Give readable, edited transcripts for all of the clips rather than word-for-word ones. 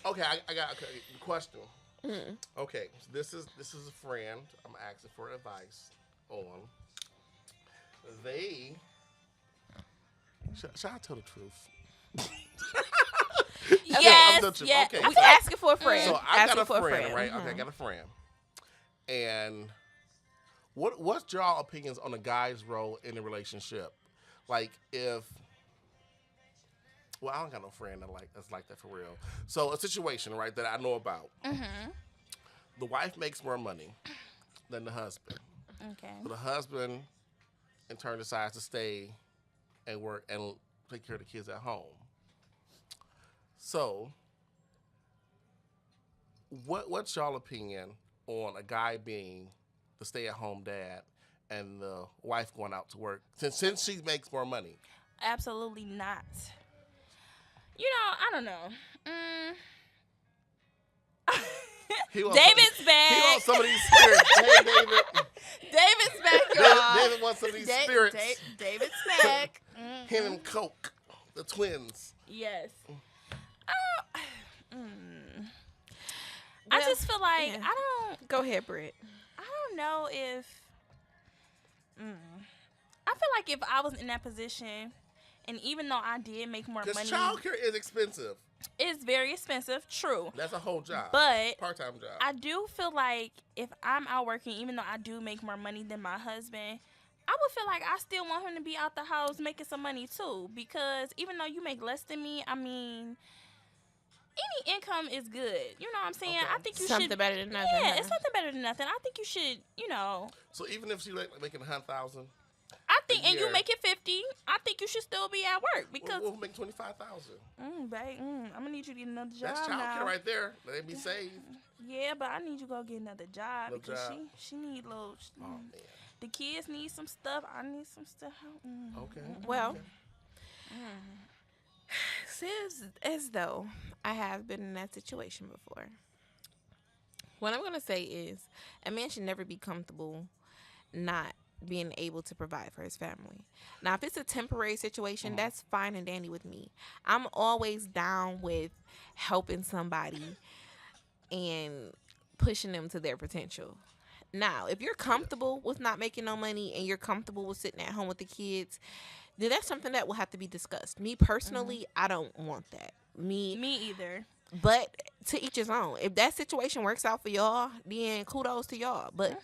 Okay, I got a question. Mm. Okay, so this is a friend. I'm asking for advice on. They should I tell the truth? Yeah, I'm Yes, the truth. yeah. Okay, We so asking for a so friend. I got Asking a for a friend, friend. right? Okay, I got a friend, and what's y'all opinions on a guy's role in a relationship? Like if well, I don't got no friend that's like that for real. So a situation, right, that I know about. Mhm. The wife makes more money than the husband. Okay. So the husband in turn decides to stay and work and take care of the kids at home. So what's y'all opinion on a guy being the stay at home dad and the wife going out to work since she makes more money? Absolutely not. I don't know. Mm. He wants some, David's he back. wants some of these spirits. Hey David, David's back, David, y'all. David wants some of these spirits. David's back. Him and Coke, the twins. Yes. Uh, mm. I Well, just feel like yeah. I Go ahead, Britt. don't know if mm, I feel like if I was in that position, and even though I did make more Because money, childcare is expensive. it's very expensive. True, That's a whole job. but Part time job. I do feel like if I'm out working, even though I do make more money than my husband, I would feel like I still want him to be out the house making some money too. Because even though you make less than me, I mean, any income is good. You know what I'm saying? Okay. I think you Something should. better than nothing. Yeah, huh? it's something better than nothing. I think you should. So even if she making 100,000, I think, and year. you make it 50. I think you should still be at work because, we'll make 25,000. babe, I'm gonna need you to get another job That's now. childcare right there. Let it be saved. Yeah, but I need you to go get another job Another because job. she need little. Oh man. The kids need some stuff. I need some stuff. Okay. Well, Okay. seems as though I have been in that situation before. What I'm going to say is a man should never be comfortable not being able to provide for his family. Now, if it's a temporary situation, that's fine and dandy with me. I'm always down with helping somebody and pushing them to their potential. Now, if you're comfortable with not making no money and you're comfortable with sitting at home with the kids, then that's something that will have to be discussed. Me personally, I don't want that. Me either. But to each his own. If that situation works out for y'all, then kudos to y'all. But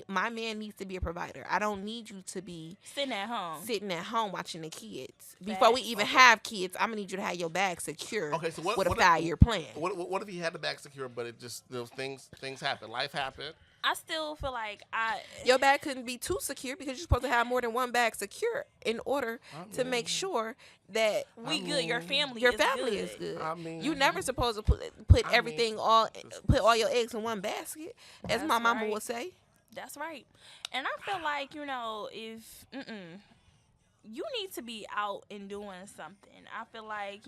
my man needs to be a provider. I don't need you to be Sitting at home. sitting at home watching the kids. Before we even have kids, I'm gonna need you to have your bag secure. Okay, so what- with a what- 5-year plan. What if he had the back secure, but it just those things happen. Life happened. I still feel like Your bag couldn't be too secure because you're supposed to have more than one bag secure in order to make sure that we good. Your family. your is family good. is good. I mean- You never supposed to put I everything mean- put all your eggs in one basket, as That's my mama right. would say. That's right. And I feel like if you need to be out and doing something. I feel like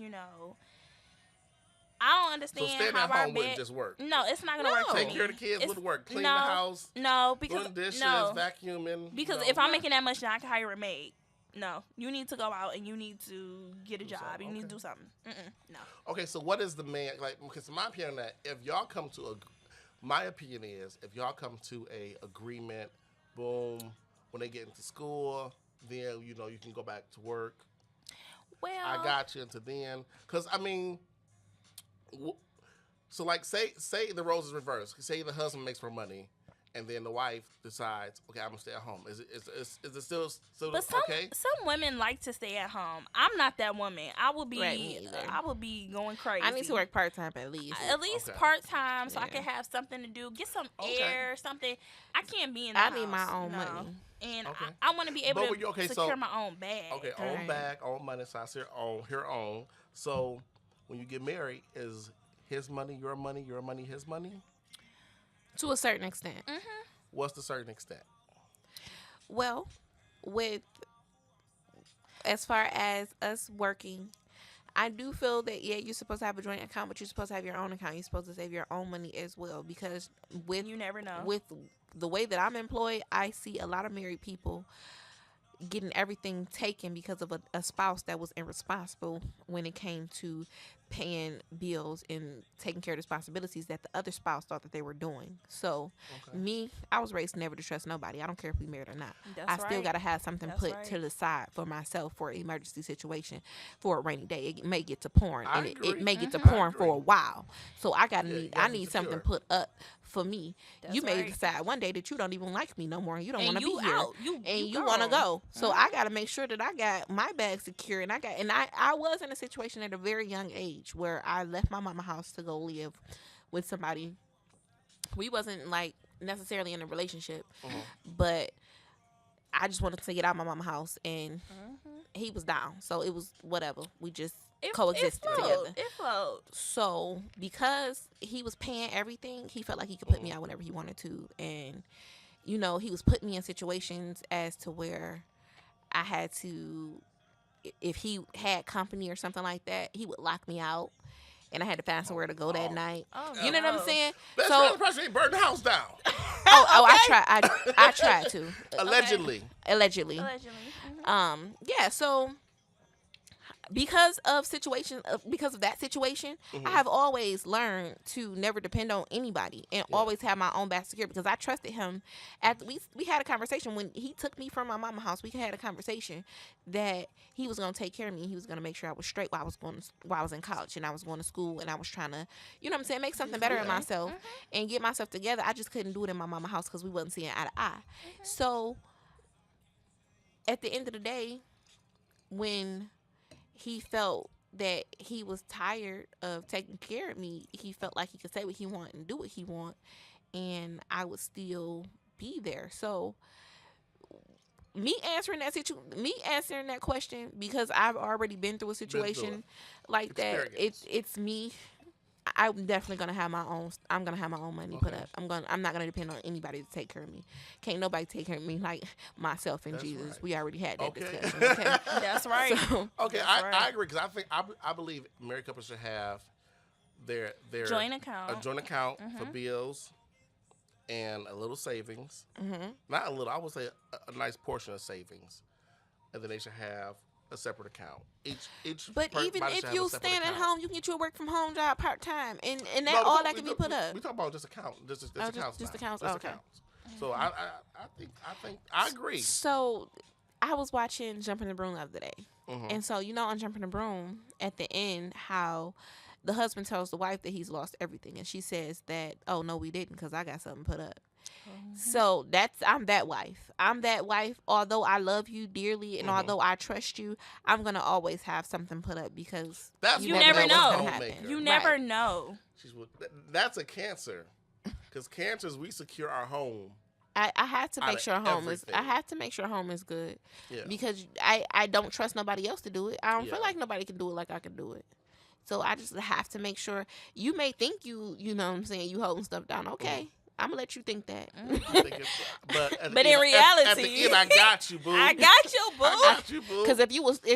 I don't So understand staying how at our home wouldn't bed. just work. No, it's not gonna work for No. Take me. care of the kids It's- would work. Clean no, the house. No, because Doing dishes, no, vacuuming. because no. if I'm making that much, then I can hire a maid. No, you need to go out and you need to get a job. something, You need to okay. do something. No. Okay, so what is the man like? Because my opinion on that, if y'all come to my opinion is if y'all come to a agreement, boom, when they get into school, then you can go back to work. Well, I got you into then, because I mean, so like say the roles is reversed. Say the husband makes more money, and then the wife decides, okay, I'm gonna stay at home. Is it still But some okay? some women like to stay at home. I'm not that woman. I would be Right, me either. I would be going crazy. I need to work part time at least. At least Okay. part time, so I Yeah. can have something to do, get some Okay. air, something. I can't be in the I house. need my own no. money. And Okay. I want to be able But to okay, so- secure my own bag. Okay, Right. own bag, own money, so I say own. So when you get married, is his money, your money, his money? To a certain extent. What's the certain extent? Well, with as far as us working, I do feel that you're supposed to have a joint account, but you're supposed to have your own account. You're supposed to save your own money as well because with You never know. with the way that I'm employed, I see a lot of married people getting everything taken because of a spouse that was irresponsible when it came to paying bills and taking care of responsibilities that the other spouse thought that they were doing. So me, I was raised never to trust nobody. I don't care if we married or not. I still got to have something put to the side for myself for an emergency situation, for a rainy day. It may get to pouring, and it may get to pouring for a while. So I need something put up for me. You may decide one day that you don't even like me no more, and you don't want to be here, you want to go. So I got to make sure that I got my bag secure, and I was in a situation at a very young age where I left my mama house to go live with somebody. We wasn't like necessarily in a relationship, but I just wanted to get out of my mama house, and he was down, so it was whatever. We just coexisted together. It flowed. So because he was paying everything, he felt like he could put me out whenever he wanted to, and he was putting me in situations as to where I had to, if he had company or something like that, he would lock me out, and I had to find somewhere to go that night. You know what I'm saying? That's so the person ain't burned the house down. I tried to. Allegedly. Yeah. So because of that situation, I have always learned to never depend on anybody and always have my own back secure, because I trusted him. After we had a conversation when he took me from my mama house, we had a conversation that he was going to take care of me. He was going to make sure I was straight while I was in college and I was going to school, and I was trying to, make something better in myself and get myself together. I just couldn't do it in my mama house because we wasn't seeing eye to eye. So at the end of the day, when he felt that he was tired of taking care of me, he felt like he could say what he want and do what he want, and I would still be there. So me answering that question, because I've already been through a situation like that, it's me. I'm definitely gonna have my own. I'm gonna have my own money put up. I'm not gonna depend on anybody to take care of me. Can't nobody take care of me like myself and Jesus. Right. We already had that discussion. Okay? That's right. So, I agree, because I believe married couples should have their joint account, a joint account for bills and a little savings. Not a little. I would say a nice portion of savings, and then they should have a separate account. But even if you stand at home, you can get you a work from home job part time, and that all that can be put up. We talk about just accounts, just accounts. Just accounts. Just okay. accounts. So I think I agree. So I was watching Jumping the Broom the other day, and so on Jumping the Broom, at the end, how the husband tells the wife that he's lost everything, and she says that, "Oh no, we didn't, because I got something put up." So I'm that wife. Although I love you dearly and although I trust you, I'm gonna always have something put up, because you never know. You never know. That's a Cancer, because Cancers, we secure our home. I have to make sure home is. I have to make sure home is good, because I don't trust nobody else to do it. I don't feel like nobody can do it like I can do it. So I just have to make sure. You may think you know what I'm saying, you holding stuff down. Okay. I'm gonna let you think that. But in reality, at the end, I got you, boo. I got you, boo. I got you, boo. Because if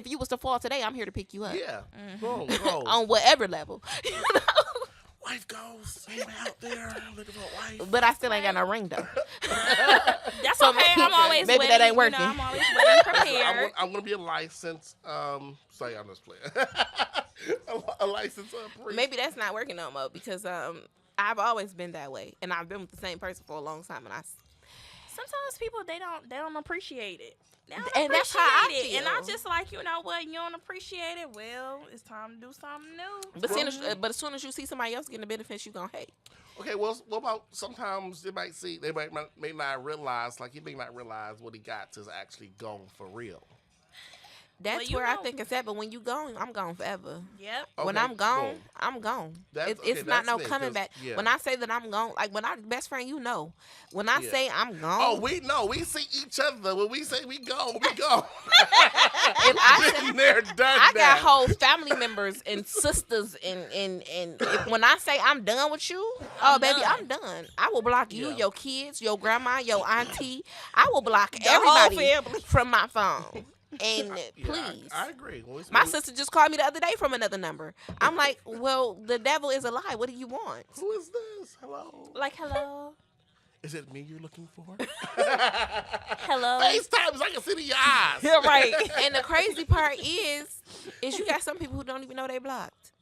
you was to fall today, I'm here to pick you up. Yeah. Boom. On whatever level. Wife goes. Ain't out there looking for a wife. But I still ain't got no ring though. That's okay. I'm always maybe ready, that ain't working. I'm always ready, prepared. I'm gonna be a licensed. Sorry, I'm just playing. a licensed priest. Maybe that's not working no more, because I've always been that way, and I've been with the same person for a long time, and sometimes people they don't appreciate it. And that's how I feel. And I'm just like, you know what? You don't appreciate it. Well, it's time to do something new. But as soon as you see somebody else getting the benefits, you gonna hate. Okay, well, what about sometimes they may not realize, like he may not realize what he got till it's actually gone for real. That's where I think it's at. But when you gone, I'm gone forever. Yep. Okay, when I'm gone, boom. I'm gone. It's not no coming back. Yeah. When I say that I'm gone, like when I best friend, when I say I'm gone. Oh, we know. We see each other. When we say we gone, we gone. If I got whole family members and sisters and when I say I'm done with you, baby, I'm done. I will block you, your kids, your grandma, your auntie. I will block everybody from my phone. And please. I agree. My sister just called me the other day from another number. I'm like, well, the devil is a lie. What do you want? Who is this? Hello? Like, hello? Is it me you're looking for? Hello? FaceTime so I can see your eyes. Yeah, right. And the crazy part is you got some people who don't even know they blocked.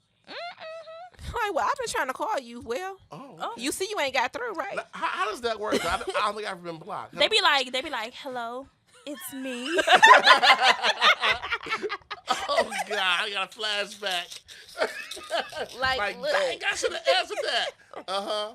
like, well, I've been trying to call you. Well, Oh. you see, you ain't got through, right? How does that work? I don't think I've been blocked. They be like, hello, it's me. Oh God, I got a flashback. Like, look. dang, I should have answered that.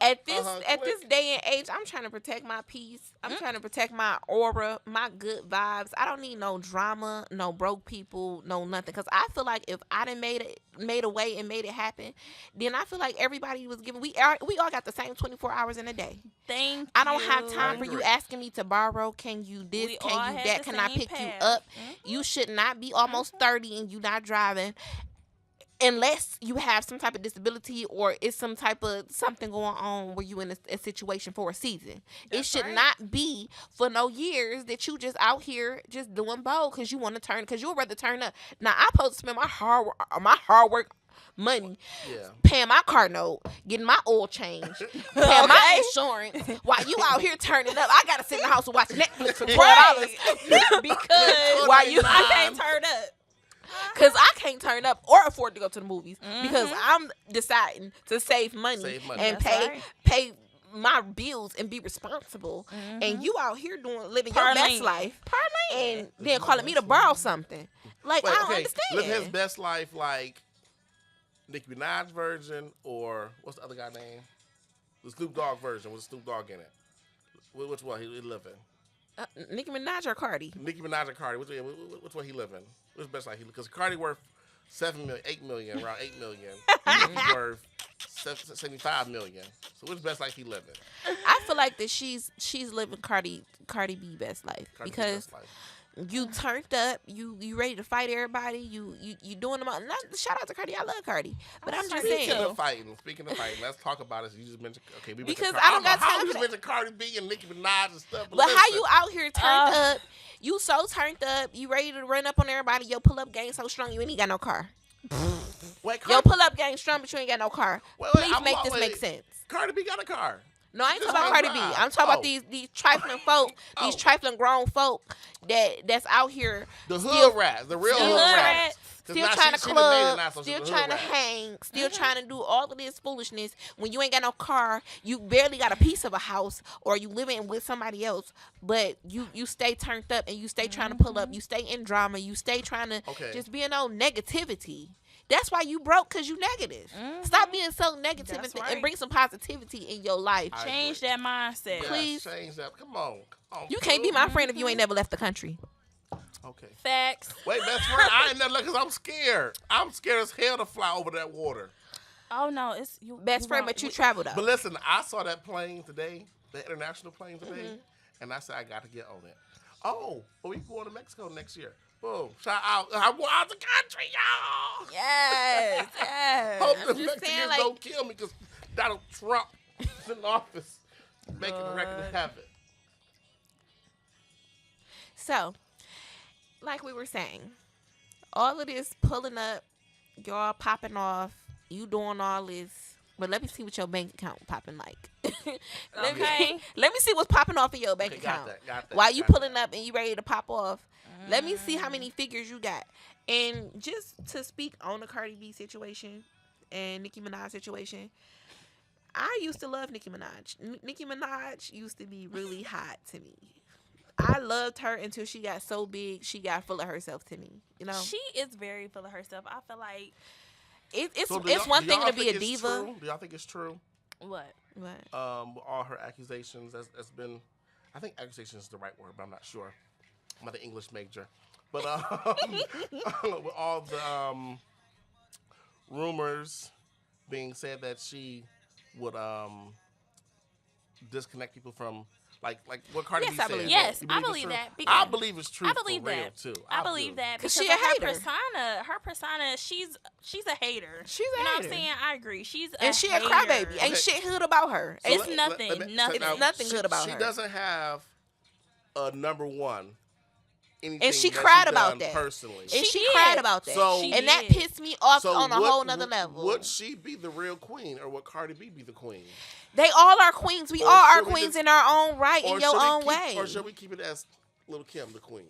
At this day and age, I'm trying to protect my peace. I'm trying to protect my aura, my good vibes. I don't need no drama, no broke people, no nothing. Because I feel like if I done made a way and made it happen, then I feel like everybody was given. We all got the same 24 hours in a day. I don't have time for you asking me to borrow. Can you this? We Can all you had that? the Can I same pick you path. up? You should not be almost 30 and you not driving. Unless you have some type of disability or it's some type of something going on where you in a situation for a season. It should not be for no years that you just out here just doing both because you want to turn, because you'll rather turn up. Now, I'm supposed to spend my hard work money paying my car note, getting my oil changed, paying my insurance while you out here turning up. I got to sit in the house and watch Netflix for $12 because while you I can't turn up. Because I can't turn up or afford to go to the movies because I'm deciding to save money and pay my bills and be responsible. And you out here living your best life and then calling me to borrow something. Like, I don't understand. Living his best life like Nicki Minaj version, or what's the other guy name? The Snoop Dogg version with Snoop Dogg in it. Which one he living? Nicki Minaj or Cardi? Nicki Minaj or Cardi? Which one he living? Which best life he? Because Cardi worth $8 million, around $8 million. Nicki's worth $75 million. So which best life he living? I feel like that she's living Cardi B best life because you turned up, you ready to fight everybody, you doing them all. Shout out to Cardi, I love Cardi, but I'm just saying. Speaking of fighting, let's talk about it. You just mentioned because I don't got time for that. You mentioned Cardi B and Nicki Minaj and stuff. But how you out here turned up? You so turned up, you ready to run up on everybody. Your pull up game so strong, you ain't got no car. Your pull up game strong, but you ain't got no car. Please make this make sense. Cardi B got a car. No, I ain't talking about Cardi B. I'm talking about these trifling folk, these trifling grown folk that's out here. The hood rats, the real hood rats. Still trying to club, still trying to hang, still trying to do all of this foolishness. When you ain't got no car, you barely got a piece of a house, or you living with somebody else, but you stay turned up and you stay trying to pull up. You stay in drama. You stay trying to just be in no negativity. That's why you broke, because you negative. Stop being so negative and bring some positivity in your life. Change that mindset. Please. Change that. Come on. You can't be my friend if you ain't never left the country. Okay. Facts. Wait, best friend, I ain't never because I'm scared. I'm scared as hell to fly over that water. Oh, no. It's you. Best friend, but you traveled out. But listen, I saw that plane today, the international plane today, and I said I got to get on it. Oh, well, we going to Mexico next year. Boom. Shout out. I'm out the country, y'all. Yes. Hope the Mexicans don't kill me because Donald Trump is in office making the record happen. So, like we were saying, all of this pulling up, y'all popping off, you doing all this. But let me see what your bank account popping like. let me see what's popping off in your bank account. Got that, While you pulling up and you ready to pop off, let me see how many figures you got. And just to speak on the Cardi B situation and Nicki Minaj situation, I used to love Nicki Minaj. Nicki Minaj used to be really hot to me. I loved her until she got so big, she got full of herself to me. You know, she is very full of herself. I feel like it's one thing to be a diva. Do y'all think it's true? What? All her accusations that's been, I think accusation is the right word, but I'm not sure. I'm not an English major, but with all the rumors being said that she would disconnect people from. Like what Cardi B said. Yes, I believe that. I believe it's true. I believe for real that too. I believe that because she a hater. Her persona, she's a hater. She's a hater. You know what I'm saying? I agree. She a crybaby. Ain't shit hood about her. So it's nothing. It's nothing good about her. She doesn't have a number one. And she cried about that personally. And she cried about that. So, and that pissed me off on a whole nother level. Would she be the real queen, or would Cardi B be the queen? They all are queens. We all are queens in our own right, in your own way. Or should we keep it as Lil' Kim the queen?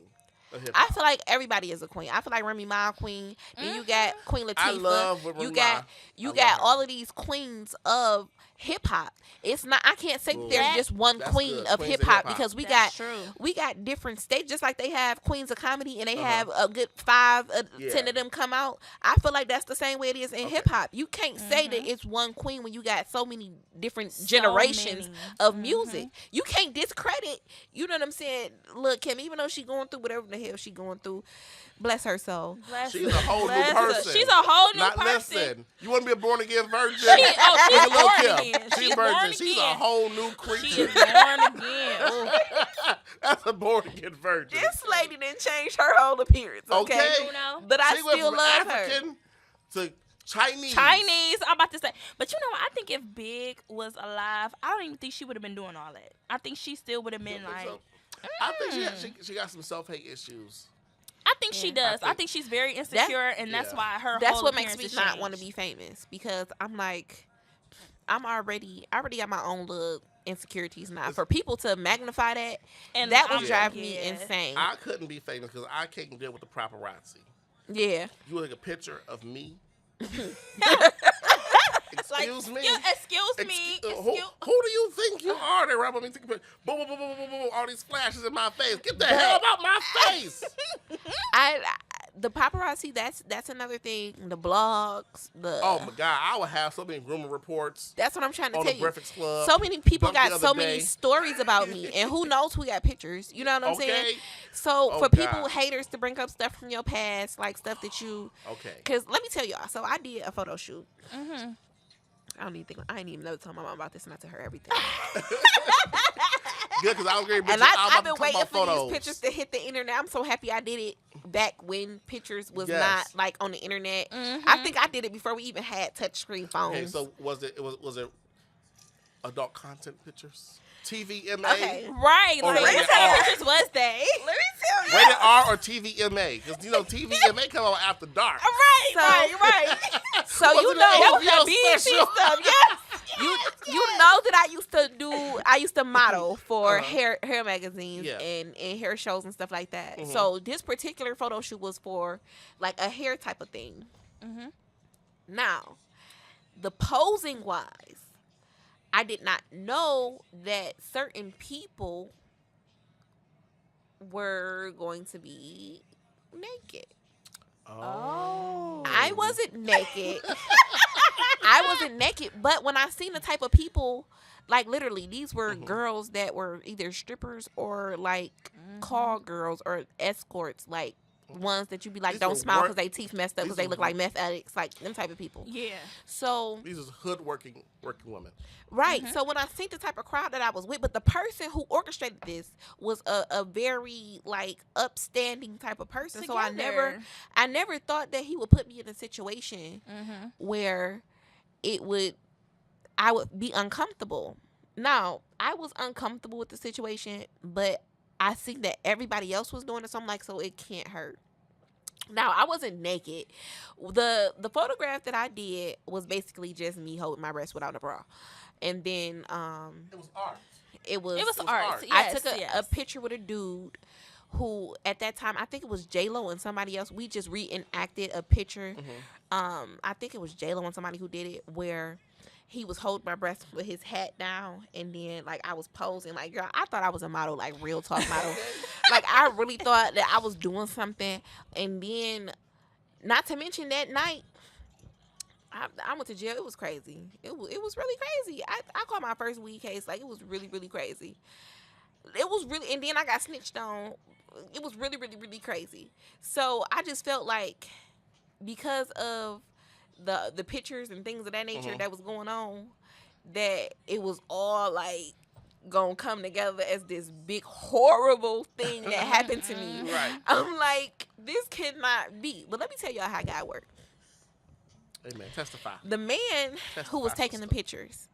I feel like everybody is a queen. I feel like Remy Ma queen. Then you got Queen Latifah. I love what you Remy got Ma. you got all of these queens of hip hop. It's not. I can't say Ooh. there's just one That's queen good. of Queens hip of hop hip-hop. because we That's got true. we got different stages. Just like they have queens of comedy and they have a good 5, 10 of them come out. I feel like that's the same way it is in hip hop. You can't say that it's one queen when you got so many different generations many. of music. You can't discredit. You know what I'm saying? Look, Kim, even though she going through whatever the hell she going through, bless her soul. Bless She's her. a whole Bless new her. person. She's a whole new Not person. listen. You want to be a born again virgin? She's Look born at Kim. again. She's She's virgin. born She's a again. whole new She creature. is born again. Ooh. That's a born again virgin. This lady didn't change her whole appearance. Okay, Okay. You know? but I She went still from love her. African to Chinese. I'm about to say. But you know what? I think if Big was alive, I don't even think she would have been doing all that. I think she still would have been like. So, I think she got some self-hate issues. I think she does. I think she's very insecure, and that's why her. That's whole what makes me appearance not has want to changed. be famous because I'm like, I already got my own little insecurities now. For people to magnify that, And that would I'm- drive me yeah. insane. I couldn't be famous because I can't deal with the paparazzi. Yeah. You want to take a picture of me? Like, Excuse me. Excuse me. Who do you think you are? They rub on me, take a picture. Boom, boom, boom, boom, boom, boom, all these flashes in my face. Get the hell out my face. The paparazzi. That's another thing. The blogs. Oh my God, I would have so many rumor reports That's what I'm trying to on tell the you. Breakfast Club. So many people Dunk the got other so many day. stories about me, and who knows who got pictures? You know what I'm saying? Okay. So Oh, for people, God. haters, to bring up stuff from your past, like stuff that you, Okay. because let me tell y'all. So I did a photo shoot. I ain't even know to tell my mom about this, and I tell her everything. Good, because I was getting And bitches. I've been talk waiting about for photos. these pictures to hit the internet. I'm so happy I did it back when pictures was Yes. not like on the internet. I think I did it before we even had touchscreen phones. Okay, so was it adult content pictures? TVMA? Okay. Right. Or Like, rated what kind R. of pictures was they? Let me tell you. Rated R or TVMA? Because TVMA come out after dark. Right. So- right. So Was you it know that was that HBO BET special? stuff. Yes. you know that I used to model for hair magazines Yeah. and hair shows and stuff like that. So this particular photo shoot was for like a hair type of thing. Now, the posing wise, I did not know that certain people were going to be naked. Oh. I wasn't naked. I wasn't naked, but when I seen the type of people, like literally, these were girls that were either strippers or like call girls or escorts, like ones that you be like, These don't were smile work- because they teeth messed up because these they were look like meth addicts, like them type of people. Yeah. So These is hood working women. right, so when I seen the type of crowd that I was with, but the person who orchestrated this was a very like upstanding type of person. So I Together. never thought that he would put me in a situation where I would be uncomfortable. Now, I was uncomfortable with the situation, but I seen that everybody else was doing it, so I'm like, so it can't hurt. Now, I wasn't naked. The photograph that I did was basically just me holding my breast without a bra. And then It was art. it was art. art. Yes, I took a yes. picture with a dude who at that time, I think it was J-Lo and somebody else. We just reenacted a picture. I think it was J-Lo and somebody who did it where he was holding my breast with his hat down, and then like I was posing. Like, girl, I thought I was a model, like real talk model. Like I really thought that I was doing something. And then, not to mention that night, I went to jail. It was crazy. It was really crazy. I caught my first weed case. Like, it was really, really crazy. It was really, and then I got snitched on. It was really, really, really crazy. So I just felt like because of the pictures and things of that nature that was going on, that it was all like gonna come together as this big horrible thing that happened to me. Right. I'm like, this cannot be. But let me tell y'all how God worked. Amen. Testify. The man who was Testify, taking the sister. pictures,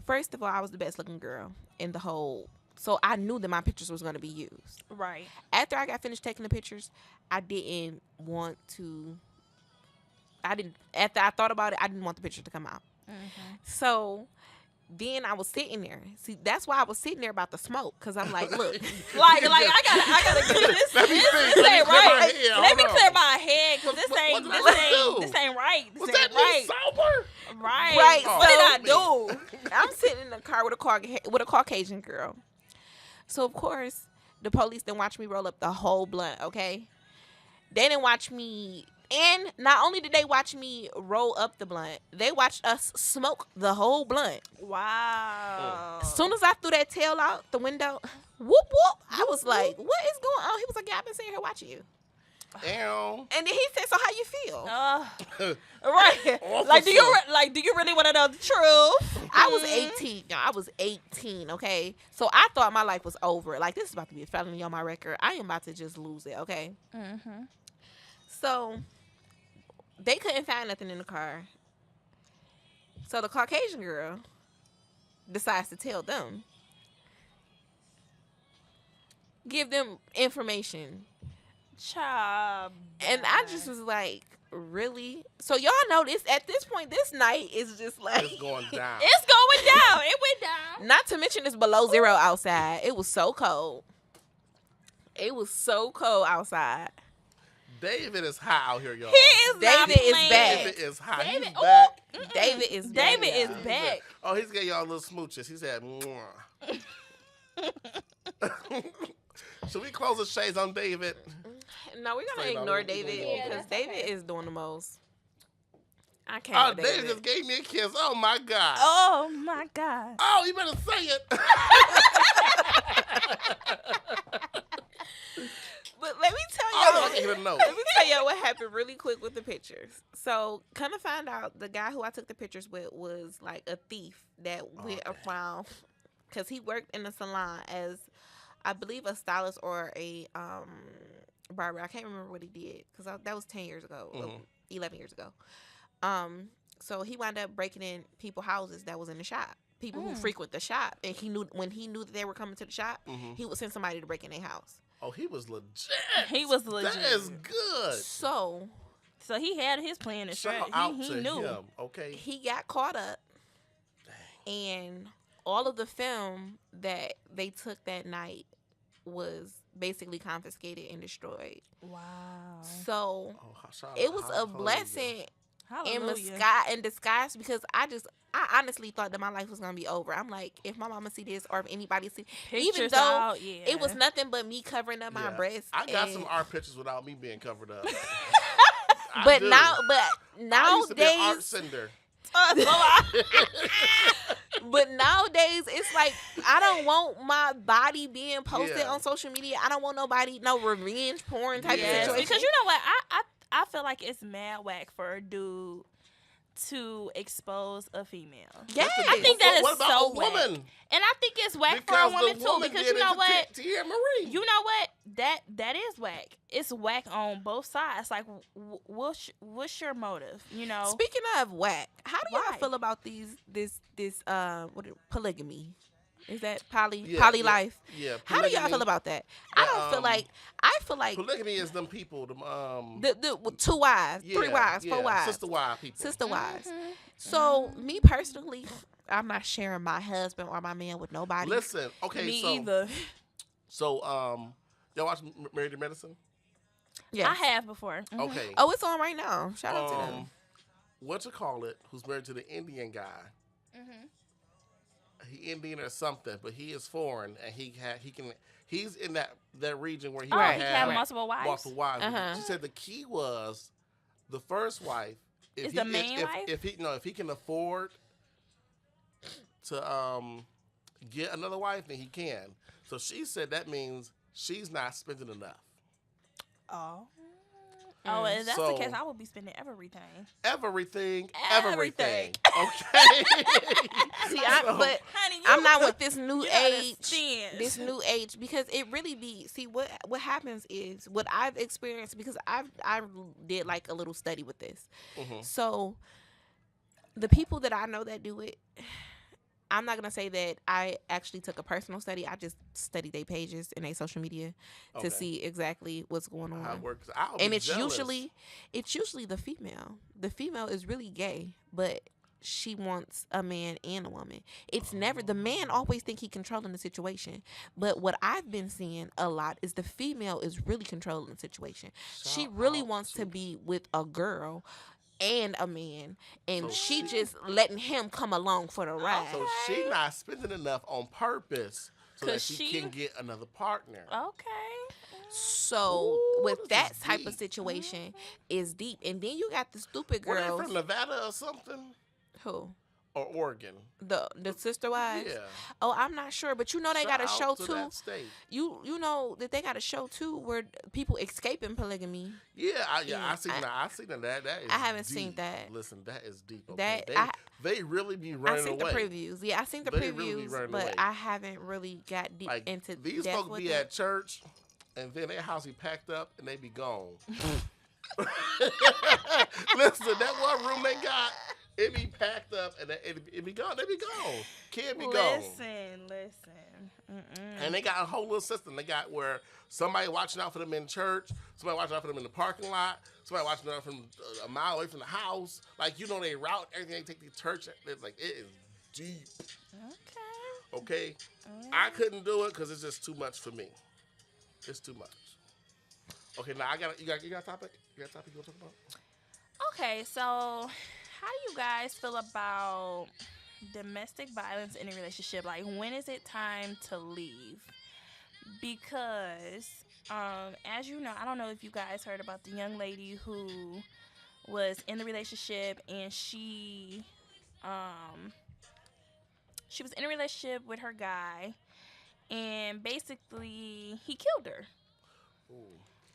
first of all, I was the best looking girl in the whole. So I knew that my pictures was going to be used. Right. After I got finished taking the pictures, I didn't want to. After I thought about it, I didn't want the picture to come out. So Then I was sitting there. See, that's why I was sitting there about to smoke, because I'm like, look, like I gotta get this. Let me this think. this Let me ain't clear my right. head. Let me Hold clear on. my head, because What did I do? this ain't right. This Was ain't that right. me sober? Right. Right, What did so- I do? I'm sitting in the car with a Caucasian girl. So of course, the police didn't watch me roll up the whole blunt. Okay, they didn't watch me, and not only did they watch me roll up the blunt, they watched us smoke the whole blunt. Wow. As soon as I threw that tail out the window, whoop whoop, I was like, "What is going on?" He was like, "Yeah, I've been sitting here watching you." Damn. And then he said, "So how you feel?" Right. Like, do you really want to know the truth? I was 18. Y'all. I was 18, okay? So I thought my life was over. Like, this is about to be a felony on my record. I am about to just lose it, okay? Mm-hmm. So they couldn't find nothing in the car. So the Caucasian girl decides to tell them. Give them information. Child. And I just was like, really? So y'all know this, at this point, this night is just like... It's going down. It's going down. It went down. Not to mention it's below zero outside. It was so cold. It was so cold outside. David is high out here, y'all. He is not David is playing. back. David is high. David- He's back. David is back. David is He's back. Oh, he's getting y'all little smooches. He said, mwah. Should we close the shades on David? No, we're gonna Straight out ignore of the David window. because that's David okay. is doing the most. I can't. Oh, with David David. just gave me a kiss. Oh, my God. Oh my God. Oh, you better say it. But let me tell Oh, y'all. I can't even know. Let me tell y'all what happened really quick with the pictures. So, kind of find out the guy who I took the pictures with was like a thief that went around because he worked in a salon as, I believe, a stylist or a barber. I can't remember what he did because that was 10 years ago, 11 years ago. So he wound up breaking in people's houses that was in the shop. People who frequent the shop, and he knew when he knew that they were coming to the shop, he would send somebody to break in their house. Oh, he was legit. He was legit. That is good. So So he had his plan to Shout straight. out He to knew. him, okay? he got caught up, and all of the film that they took that night was basically confiscated and destroyed. Wow. So Oh, shout out- it was a hallelujah. blessing Hallelujah. in disguise because I honestly thought that my life was gonna be over. I'm like, if my mama see this or if anybody see, even Pictures though out, yeah. it was nothing but me covering up my Yeah. breasts. I got and- some art pictures without me being covered up. I but do. now, I used to be an art nowadays, sender. but nowadays it's like I don't want my body being posted Yeah. on social media. I don't want no revenge porn type Yes, of situation. because you know what? I feel like it's mad whack for a dude to expose a female. Yes. I think that is What about so a whack. woman? And I think it's whack for a Because woman the too. woman Because did you know it what? to Tia Marie. You know what? That is whack. It's whack on both sides. Like, what's your motive? You know. Speaking of whack, how do y'all Why? feel about polygamy? Is that poly Yeah, life? Yeah. How do y'all polygamy. feel about that? I feel like Polygamy is them people. Them the 2 wives, 3 wives, 4 wives, sister wives people. sister wives. Mm-hmm. So me personally, I'm not sharing my husband or my man with nobody. Listen, okay, Me so either. so y'all watch Married to Medicine? Yes. I have before. Mhm. Okay. Oh, it's on right now. Shout out to them. What you call it? Who's married to the Indian guy? Mhm. He Indian or something, but he is foreign, and he's in that region where he Oh, can he Right, can have have multiple wives. multiple wives. Uh-huh. She said the key was the first wife. Is the main wife? If he can afford to get another wife, then he can. So she said that means she's not spending enough. Oh. Oh, if that's So- the case, I will be spending everything. Everything. Everything. Okay. See, So- Honey, I'm not with this new you age. understand. This new age, because it really be, see what happens is what I've experienced, because I did like a little study with this. Mhm. So the people that I know that do it, I'm not gonna say that I actually took a personal study. I just studied their pages and their social media Okay. to see exactly what's going on. How it works. I'll And be it's jealous. usually the female. The female is really gay, but she wants a man and a woman. It's never the man always think he controlling the situation. But what I've been seeing a lot is the female is really controlling the situation. She really wants to be with a girl and a man, and So she she- just letting him come along for the ride. So she not spending enough on purpose so that 'Cause she she- can get another partner. Okay. So Ooh, with this that is type of deep. situation is deep, and then you got the stupid Were they girls. from Nevada or something? Who? Or Oregon? The sister wives? Yeah. Oh, I'm not sure, but you know they got a Shout show out to too. that state. You know that they got a show too where people escaping polygamy. Yeah, I Yeah, seen that. I seen that. That is I haven't seen deep. that. Listen, that is deep. Okay? That- they really be I running seen away. the previews. Yeah, I seen the They really be previews, running but away. I haven't really got deep Like into these depth folks with be it. at church, and then their house be packed up, and they be gone. Listen, that one room they got, it be packed up, and it be gone. They be gone. Kid be gone. Listen. Mm-mm. And they got a whole little system. They got where somebody watching out for them in church, somebody watching out for them in the parking lot, somebody watching out from a mile away from the house. Like, you know, they route everything. They take to church. It's like, it is deep. Okay. Okay? I couldn't do it because it's just too much for me. It's too much. Okay, now you got a topic? You got a topic you want to talk about? Okay, so how do you guys feel about domestic violence in a relationship? Like, when is it time to leave? Because, as you know, I don't know if you guys heard about the young lady who was in the relationship and she was in a relationship with her guy, and basically he killed her. Ooh.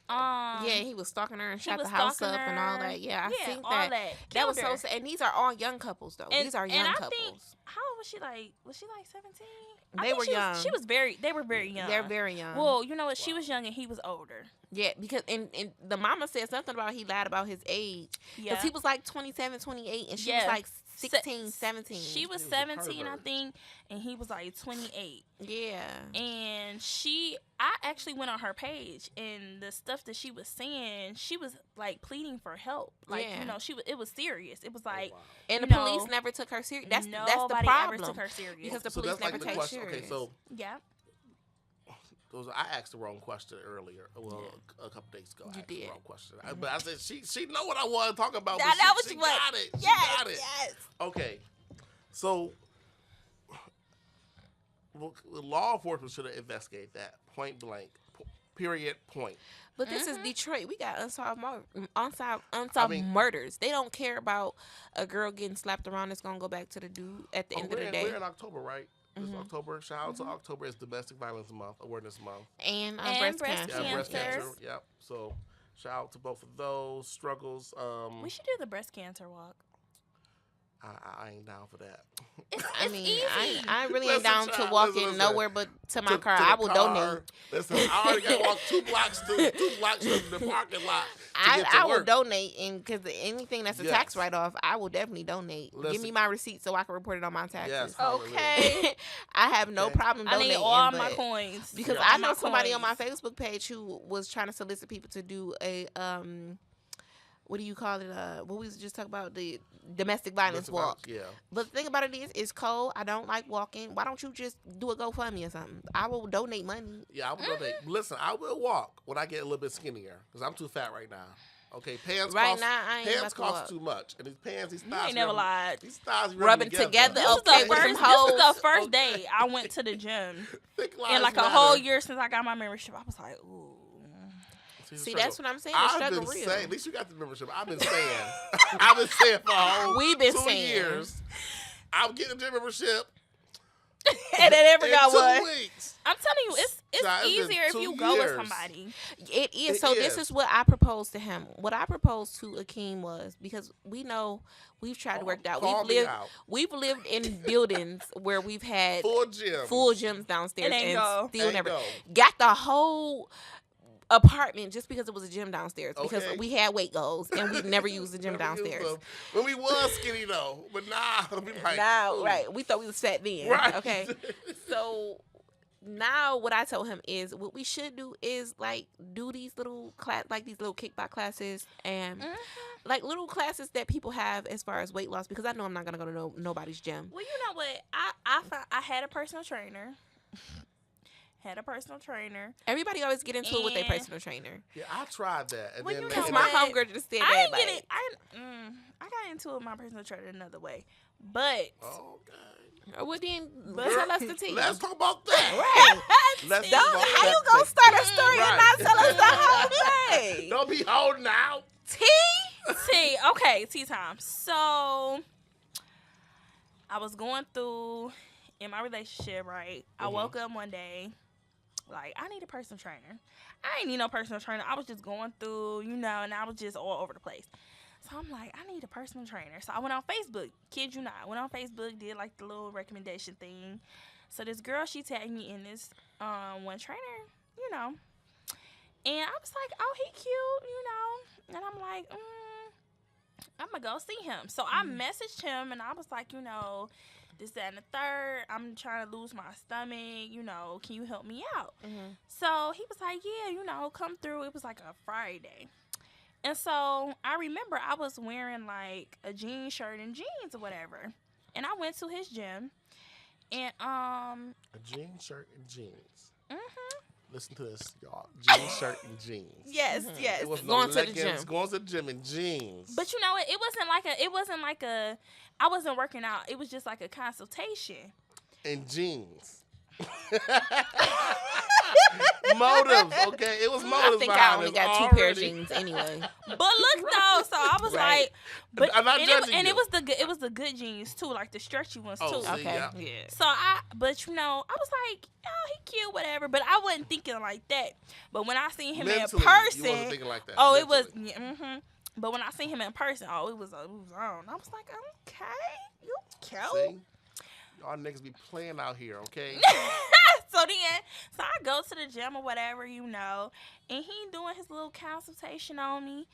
Yeah, he was stalking her and he shot was the house up stalking and all her. that. Yeah, I think all that. that. That was Killed so her. sad. And these are all young couples, though. These are young I couples. think, how old was she? Was she like 17? They were young. They were very young. They're very young. Well, you know what? She was young and he was older. Yeah, because and the mama said something about he lied about his age. Yeah. Because he was like 27, 28, and she Yeah. was like 16, 17. She was He was a 17, I pervert. think, and he was like 28. Yeah. And I actually went on her page, and the stuff that she was saying, she was like pleading for help. Like, Yeah. you know, it was serious. It was like, Oh, wow. And you the know, police never took her serious. That's the nobody problem. ever took her serious. Because the So police that's like never the take question. serious. Okay, so yeah. I asked the wrong question earlier. Well, a couple days ago, I You asked the did. wrong question. But I said she know what I want to talk about. I But know what she you want. got it. She Yes, got it. yes. Okay, so law enforcement should have investigated that point blank. Period. Point. But this is Detroit. We got unsolved mean- murders. They don't care about a girl getting slapped around that's going to go back to the dude at the end of the day. We're in October, right? It's October. Shout out to October. It's Domestic Violence Month, Awareness Month. And, And breast breast cancer. Yeah, breast Cancers. cancer. Yep. So shout out to both of those struggles. We should do the breast cancer walk. I ain't down for that. I mean, easy. I really Listen, ain't down to child, walking listen. nowhere but to my To- car. to the I will car. donate. Listen, I already got to walk 2 blocks to the parking lot. To get to I will work. donate, and because anything that's a tax Yes. write off, I will definitely donate. Give me Listen. my receipt so I can report it on my taxes. Yes. Okay. I have no Okay. problem I donating. need all but- my coins. Because Yeah. I All know my somebody on my coins. Facebook page who was trying to solicit people to do a what do you call it? What we was just talking about, the domestic violence Domestic walk. violence, Yeah. But the thing about it is, it's cold. I don't like walking. Why don't you just do a GoFundMe or something? I will donate money. Yeah, I will donate. Listen, I will walk when I get a little bit skinnier because I'm too fat right now. Okay, pants Right cost, now, I ain't pants about to cost walk. too much, and these pants, these You thighs, ain't never be lied. These thighs be Rubbing together, This was okay, the with them first. This was hoes. the first day I went to the gym Thick in lives like a matter. whole year since I got my membership. I was like, ooh. See, that's what I'm saying. The I've struggle been real. saying, at least you got the membership. I've been saying, I've been saying for a whole We've been 2 saying. years. I'm getting a gym membership And it never in got 2 one. weeks. I'm telling you, it's Child, it's been easier if 2 you go with years. somebody. It is. It So this is. is what I proposed to him. What I proposed to Akeem was, because we know we've tried to work it out. Call me out. We've lived in buildings where we've had Full gym. full gyms downstairs It ain't and go. still Ain't never go. got the whole apartment just because it was a gym downstairs, because Okay. we had weight goals and we never used the gym Never used downstairs. them. When we was skinny though, but now we like Now, ooh. right, we thought we was fat then. Right. Okay. So now what I told him is what we should do is like do these little these little kickbox classes and like little classes that people have as far as weight loss, because I know I'm not gonna go to nobody's gym. Well, you know what? I had a personal trainer. Everybody always get into it with their And- personal trainer. Yeah, I tried that. And Well, then you know Because and my what? homegirl just said I that. didn't Like, get it. I got into it with my personal trainer another way, but Okay. well, then But- tell us the tea. Let's talk about that. Right. Let's Don't, talk about how you that gonna thing. start a story and Right. not tell us the whole thing? Don't be holding out. tea. Okay, tea time. So I was going through in my relationship, right? I woke up one day, like, I need a personal trainer. I ain't need no personal trainer. I was just going through, and I was just all over the place. So I'm like, I need a personal trainer. So I went on Facebook. Kid you not. I went on Facebook, did like the little recommendation thing. So this girl, she tagged me in this one trainer, And I was like, oh, he cute, And I'm like, I'm going to go see him. So I messaged him, and I was like, this, that, and the third. I'm trying to lose my stomach. Can you help me out? Mm-hmm. So he was like, yeah, come through. It was like a Friday. And so I remember I was wearing like a jean shirt and jeans or whatever. And I went to his gym. And A jean shirt and jeans. mhm. Listen to this, y'all. Jean shirt and jeans. Yes, yes. It was Going to the leggings, gym. Going to the gym in jeans. But you know what? It wasn't like a I wasn't working out. It was just like a consultation. In jeans. Motives, okay? It was motives I think I behind only this got 2 pair of already. jeans anyway. But look though, so I was Right. like, but I'm not and judging it you. was the good jeans too, like the stretchy ones Oh, too. see, Okay. yeah. Yeah. So I was like, oh, he cute, whatever. But I wasn't thinking like that. But when I seen him Mentally, in person, you wasn't thinking like that. oh, it was, Mentally. yeah, But when I seen him in person, oh, it was on. I was like, okay, you cute. See? Y'all niggas be playing out here, okay? So I go to the gym or whatever, and he doing his little consultation on me,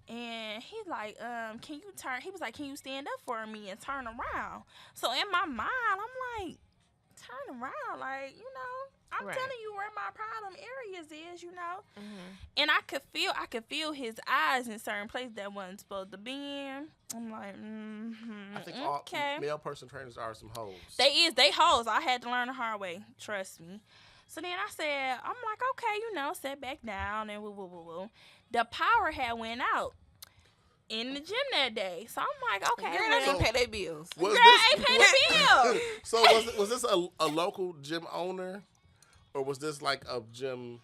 and he's like, can you turn? He was like, can you stand up for me and turn around? So in my mind, I'm like, turn around, like, I'm Right. telling you where my problem areas is, Mm-hmm. and I could feel his eyes in certain places that wasn't supposed to be in. I'm like, I think all okay. male person trainers are some hoes. They hoes. I had to learn the hard way. Trust me. So then I said, I'm like, okay, sit back down and woo. The power had went out in the gym that day. So I'm like, okay. Girl, well, they didn't pay their bills. Was girl ain't pay the bill. So was this a local gym owner, or was this like a gym,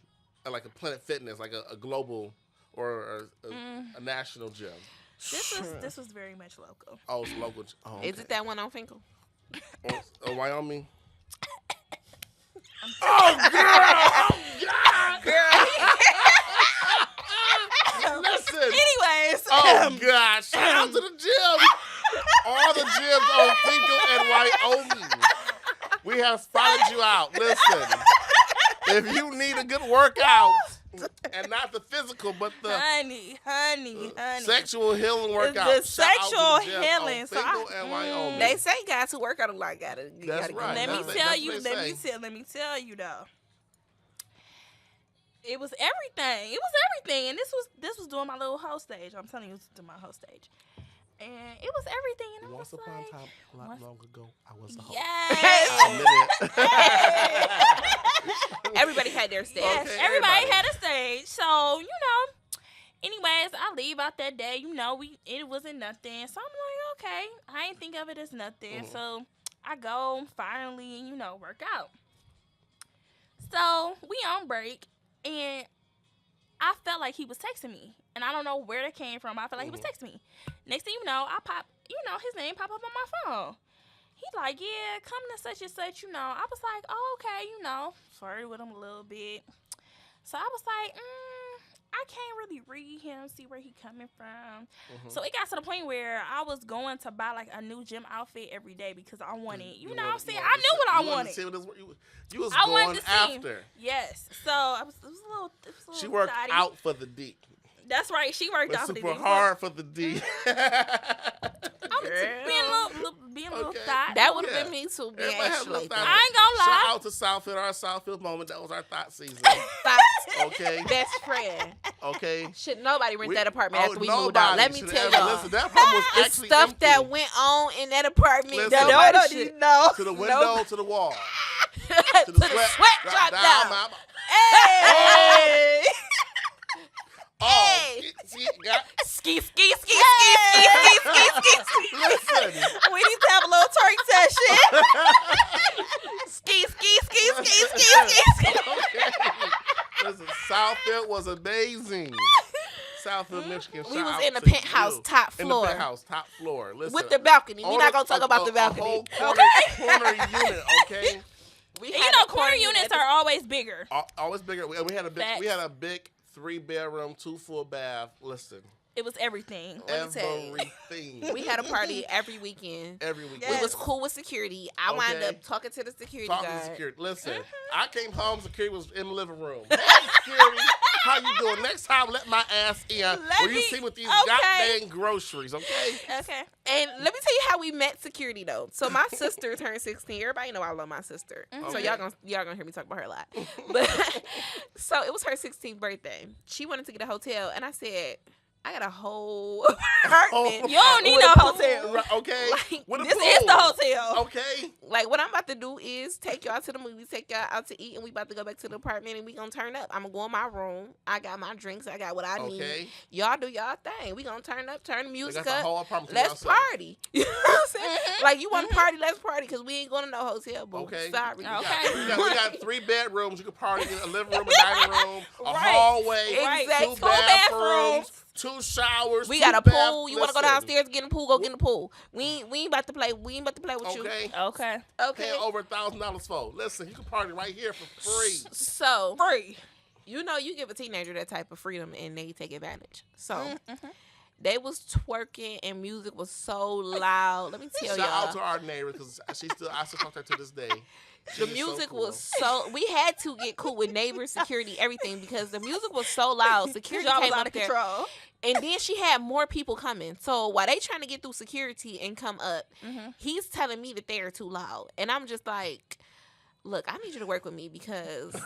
like a Planet Fitness, like a global or a national gym? This was very much local. Oh, it's local. Oh, okay. Is it that one on Finkel? Or Wyoming? Oh, girl! Oh, God! Listen. Anyways, Oh, God. Shout out to the gym. All the gyms on Finkel and Wyoming. We have spotted you out. Listen. If you need a good workout, and not the physical, but the honey. sexual healing workout. The shout out to sexual the gym healing. on So Finkel and Wyoming. They say guys who work out a lot gotta That's go right. Let me That's nuts. tell what you. they Let me tell you though. It was everything. And this was doing my little host stage. I'm telling you, it was doing my host stage. And it was everything. And I Once was upon a like, time, a lot long ago, I was a hoe. yes. Everybody had their stage. Yes, Okay, everybody everybody. had a stage. So, anyways, I leave out that day. It wasn't nothing. So I'm like, okay. I ain't think of it as nothing. Mhm. So I go finally, work out. So we on break, and I felt like he was texting me. And I don't know where that came from. I felt like he was texting me. Next thing you know, I pop, his name pop up on my phone. He's like, yeah, come to such and such, I was like, oh, okay, flirted with him a little bit. So I was like, I can't really read him, see where he coming from. So it got to the point where I was going to buy like a new gym outfit every day because I wanted, you know what I'm saying? I knew what I wanted. You was I going wanted to see. after. Yes. So it was a little She worked thotty. out for the D. That's right. She worked But out for the super D. hard for the D. I'm being be a little Okay. thought. That would have Yeah. been me too. Being Everybody have a Ashley little like thought. that. I ain't gonna lie. Shout out to Southfield, our Southfield moment. That was our thought season. Thoughts. Okay. Best friend. Okay. Should nobody rent We- that apartment oh, after we moved out? nobody Let me should tell ever- y'all. Listen, that apartment was The actually stuff empty. that went on in that apartment. Listen. Nobody No, should know. To the window, to the wall. to the sweat drop down. my- Hey. Oh, Hey. see, got, Ski, ski, ski, ski, ski, ski, ski, ski. listen. We need to have a little twerk session. Ski, ski, ski, ski, ski, ski, ski. Okay. Listen, Southfield was amazing. Southfield, Michigan. We shout was out in the to penthouse, you. top In floor. the penthouse, top floor. Listen, With the balcony. We're on not going to talk about the a balcony. whole corner unit, okay? We And you had know, a corner units are always bigger. Always bigger. We had a big. Facts. We had a big 3-bedroom, 2 full bath. Listen, It was everything. Let me tell you. everything. We had a party every weekend. Every week. We was cool with security. I wound Okay. up talking to the security Talking guard. to security. Listen, Mm-hmm. I came home. Security was in the living room. Hey, security, how you doing? Next time, let my ass in. When you me- see with these okay. goddamn groceries, okay? Okay. And let me tell you how we met security though. So my sister turned 16. Everybody know I love my sister. So Okay. y'all gonna hear me talk about her a lot. But so it was her 16th birthday. She wanted to get a hotel, and I said, I got a whole apartment. You don't need with no a pool. hotel. Right, okay. Like, With a This pool. is the hotel. Okay. Like what I'm about to do is take y'all to the movies, take y'all out to eat, and we about to go back to the apartment and we gonna turn up. I'm gonna go in my room. I got my drinks. I got what I need. Okay. Y'all do y'all thing. We gonna turn up, turn the Like, music that's a up. whole apartment to Let's yourself. party. You know what I'm saying? Like you want to party, let's party, cause we ain't going to no hotel. Boo. Okay. Sorry. We Okay. got 3 bedrooms. You can party in a living room, a dining room, a Right. hallway, Exactly. 2 Two bathrooms, bathrooms. 2 showers. We 2 got a bath- pool. You want to go Listen, downstairs get in the pool? Go get in the pool. We ain't about to play. We ain't about to play with Okay. Okay. you. Okay. Paying over $1,000 for. Listen, you can party right here for free. So Free. you know you give a teenager that type of freedom and they take advantage. So Mm-hmm. they was twerking and music was so loud. Let me tell Shout out to y'all. our neighbor because I still talk to her to this day. She The is music so cool. was so. We had to get cool with neighbors, security, everything because the music was so loud. Security Y'all was came out up of there. control. And then she had more people coming. So while they trying to get through security and come up, he's telling me that they are too loud. And I'm just like, look, I need you to work with me because I'm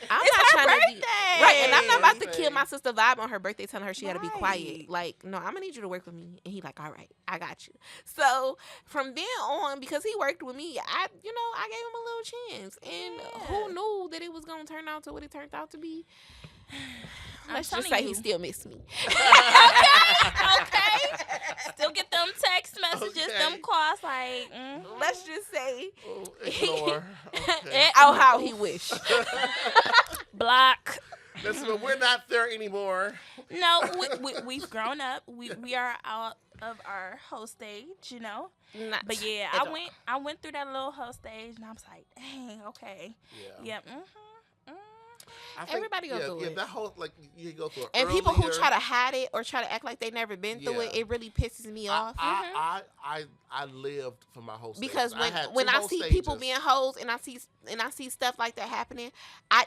not trying to be birthday. right. And I'm not about to Birthday. kill my sister vibe on her birthday, telling her she got to be Right. quiet. Like, no, I'm gonna need you to work with me. And he like, all right, I got you. So from then on, because he worked with me, I gave him a little chance. And who knew that it was gonna turn out to what it turned out to be? I'm Let's just telling say you. he still missed me. Okay. Still get them text messages, Okay. them calls like. Let's just say, Oh, ignore. Okay. oh, how he wished. Block. Listen, but we're not there anymore. No, we've grown up. We are out of our host stage, you know. Not But yeah, at all. I went through that little host stage, and I was like, dang, okay, yeah. I think, Everybody go through it. That whole you go through. And people who earlier- try to hide it or try to act like they never been through it, Yeah. it really pisses me off. I lived for my whole stage. Because I had when 2 I whole see people stages. being hoes and I see stuff like that happening, I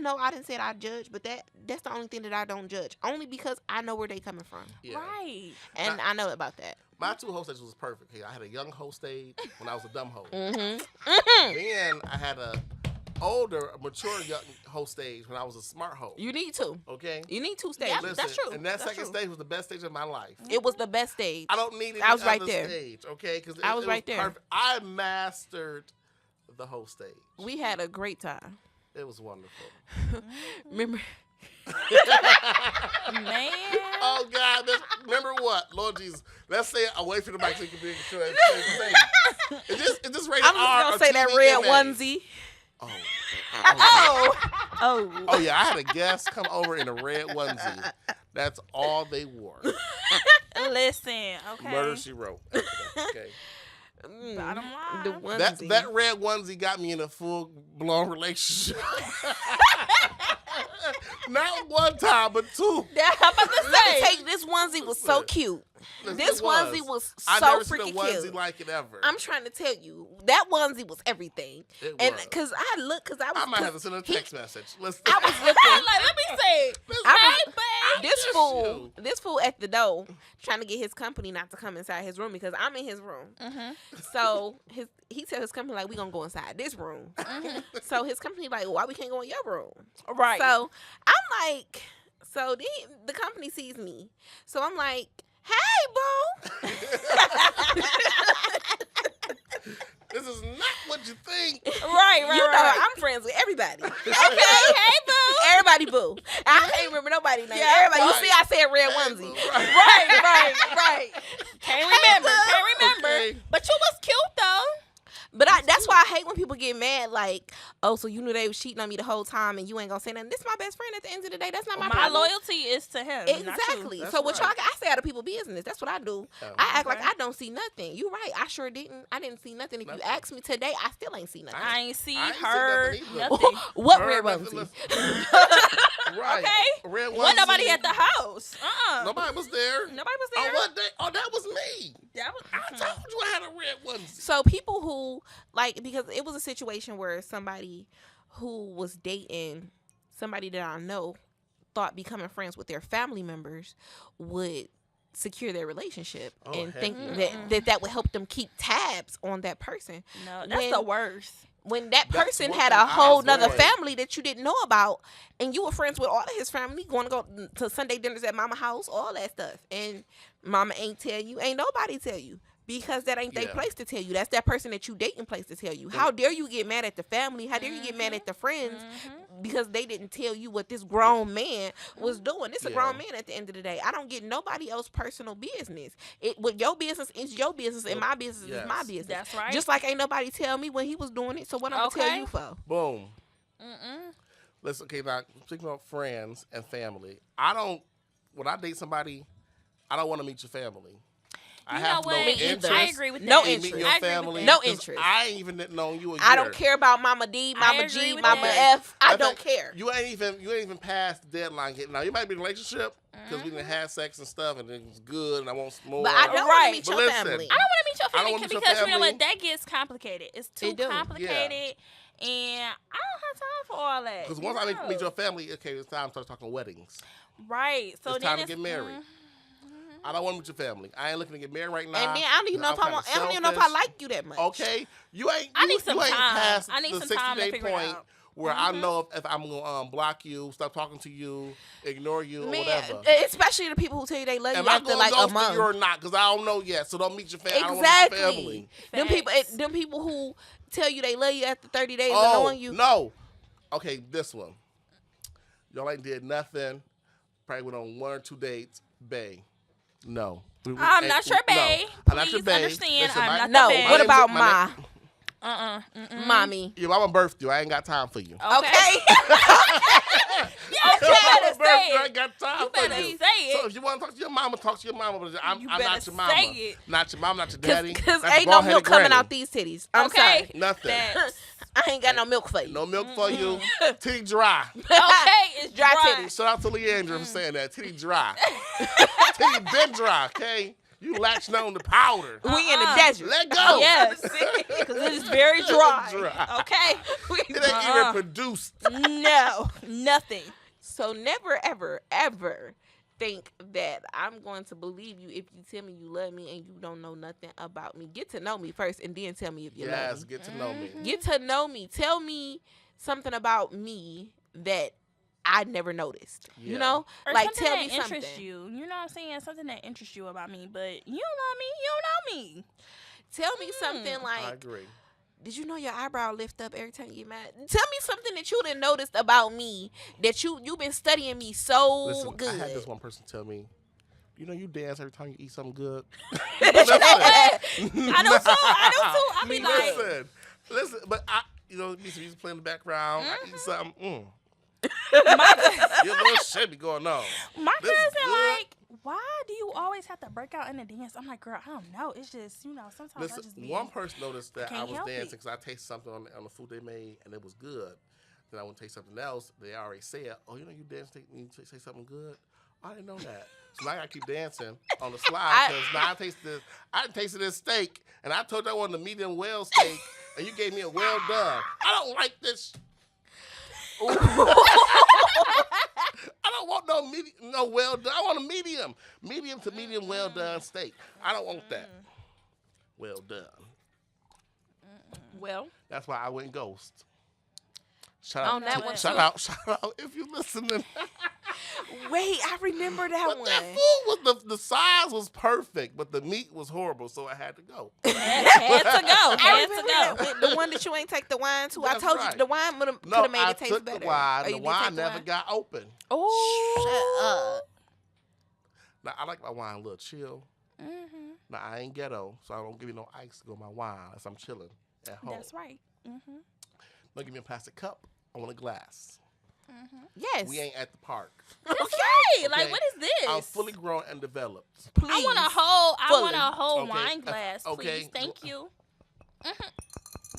know I didn't say I judge, but that's the only thing that I don't judge. Only because I know where they coming from. Yeah. Right. And I know about that. My 2 host stages was perfect. I had a young host stage when I was a dumb hoe. Mm-hmm. Then I had a older, mature young host stage when I was a smart hoe. You need to. Okay. You need 2 stages. Yep. That's true. And that That's second true. stage was the best stage of my life. It was the best stage. I don't need any I was right other there. stage, okay? Because I was right there. Perfect. I mastered the host stage. We had a great time. It was wonderful. Remember? Man. Oh God! Remember what, Lord Jesus? Let's say away from the mic so you can be sure. Is this rated I'm R just or gonna say that red TVMA? onesie. Oh. Oh. Oh yeah, I had a guest come over in a red onesie. That's all they wore. Listen, okay. Murder She Wrote. Okay. Bottom line. The onesie. That red onesie got me in a full blown relationship. Not one time, but 2. I'm about to Let me say. tell you, this onesie was so cute. Listen, This it onesie was I so never seen a freaking onesie cute. like it ever. I'm trying to tell you, that onesie was everything. It And was. because I I might have to was, send a text message. Listen. I was looking. Like, let me say, I was- babe. this fool at the door trying to get his company not to come inside his room because I'm in his room. So he tell his company like we gonna go inside this room. So his company like why we can't go in your room? Right. So I'm like, so the company sees me. So I'm like, hey boo. This is not what you think. right. You know I'm friends with everybody. Okay, hey, boo. everybody boo. I can't remember nobody's name. Yeah, Everybody, right. you see, I said red onesie. Right. Can't remember. Okay. But you was cute though. But that's why I hate when people get mad. Like, oh, so you knew they was cheating on me the whole time, and you ain't gonna say nothing. This is my best friend. At the end of the day, that's not my My problem. loyalty is to him. not you. Exactly. That's So what right. I say out of people business. That's what I do. Oh. I act like Okay. I don't see nothing. You right. I sure didn't. I didn't see nothing. If you Nothing. ask me today, I still ain't see nothing. I ain't see, I ain't see heard, nothing either. nothing. What Heard red nothing, onesie? Right. Okay. Red Wasn't nobody onesie. at the house. Nobody was there. Nobody was there. Oh, what day? Oh, that was me. That was, I told you I had a red onesie. So people who like because it was a situation where somebody who was dating somebody that I know thought becoming friends with their family members would secure their relationship Oh, and heck think yeah. that would help them keep tabs on that person. No, that's When- the worst. When that That's person one had thing a I whole nother avoid. family that you didn't know about, and you were friends with all of his family, going to go to Sunday dinners at mama house, all that stuff, and mama ain't tell you, ain't nobody tell you. Because that ain't their Yeah. place to tell you. That's that person that you dating place to tell you. How dare you get mad at the family? How dare you get mad at the friends because they didn't tell you what this grown man was doing? It's a Yeah. grown man at the end of the day. I don't get nobody else's personal business. What your business is your business, and my business is my Yes. business. That's right. Just like ain't nobody tell me when he was doing it. So what I'm gonna tell Okay. you for? Boom. Let's okay now. Speaking about friends and family, when I date somebody, I don't want to meet your family. I You know have what? no Me interest. either. I agree with No that. in meeting interest. your I agree with family. that. No 'cause interest. I ain't even known you a year. I don't care about Mama D, Mama agree G, with Mama that. F. I In don't fact, care. You ain't even past the deadline. Now you might be in a relationship because we didn't have sex and stuff, and it was good, and I want some more. But I don't want Right. to meet But your listen, family. I don't want to meet your I don't family wanna meet your because you know family. what? That gets complicated. It's too It do. complicated, and I don't have time for all that. Because once I meet your family, okay, it's time to start talking weddings. right, so It's then time to get married. I don't want to meet your family. I ain't looking to get married right now. And then I don't even know if I want. I don't even know if I like you that much. Okay, you ain't. I need you some ain't time. past I need the some time to 60-day figure it point out. where I know if I'm gonna block you, stop talking to you, ignore you, or Man, whatever. especially the people who tell you they love Am you I after going like to a ghost month. you or not? Because I don't know yet. So don't meet your family. I don't want to meet your family. Exactly. Them people who tell you they love you after 30 days of Oh knowing you. no. Okay, this one. Y'all ain't did nothing. Probably went on 1 or 2 dates. Bae. No. I'm not your bae. I'm not your Please bae. understand, Listen, I'm not No, the bae. what name's- about my Ma? name- Mommy? Your mama birthed you. I ain't got time for you. Okay. Yes, you better say I it. ain't got time You for better you. say it. So if you want to talk to your mama, talk to your mama. But I'm You not better your mama. say it. Not your mom, not your daddy. Because not your ain't no bald-headed milk coming granny. out these titties. I'm Okay. sorry. Nothing. Facts. I ain't got no milk for you. No milk for you. Titty dry. Okay, it's Dry dry. titties. Shout out to Leandra for saying that. Titty dry. Titty been dry, okay? You latching on the powder. We in the desert. Let go. Yes, because it is very dry. Dry. Okay. It ain't even produced. No, nothing. So never, ever, ever think that I'm going to believe you if you tell me you love me and you don't know nothing about me. Get to know me first and then tell me if you love Yes, me. get to know me. Get to know me. Tell me something about me that I never noticed. Yeah. You know? Or like something tell that me something. interests you. You know what I'm saying? Something that interests you about me, but you don't know me. You don't know me. Tell me something I like, agree. did you know your eyebrow lift up every time you get mad? Tell me something that you done noticed about me that you've been studying me so Listen, good. I had this one person tell me, you know, you dance every time you eat something good. I do too. I be like, Listen, but you know, you just play in the background. I eat something. Your little shit be going on. my This is cousin good. like, why do you always have to break out in the dance? I'm like, girl, I don't know. It's just, sometimes I Listen, just be. one person noticed that I can't was help dancing it. because I tasted something on the food they made and it was good. Then I went to taste something else. They already said, "Oh, you know, you dance, you say something good." I didn't know that. So now I gotta keep dancing on the slide because now I tasted this steak, and I told you I wanted a medium well steak, and you gave me a well done. I don't like this. I don't want no well done. I want a medium to medium well done steak. I don't want that. Well done. Well, That's why I went ghost. On that one, shout out if you listening. wait, I remember that But one. that food was the size was perfect, but the meat was horrible, so I had to go. Had to go. I Had remember to that go. one, the one that you ain't take the wine to. I That's told right. you the wine could No, have made I it taste took better. the wine. Oh, The you did wine take the never wine? got open. Oh, Now I like my wine a little chill. Mm-hmm. Now I ain't ghetto, so I don't give you no ice to go in my wine as I'm chilling at home. That's right. Mm-hmm. Don't give me a plastic cup. I want a glass. yes. We ain't at the park. That's right. Like, Okay. what is this? I'm fully grown and developed. Please. I want a whole Okay. wine glass, please. Okay. Thank you.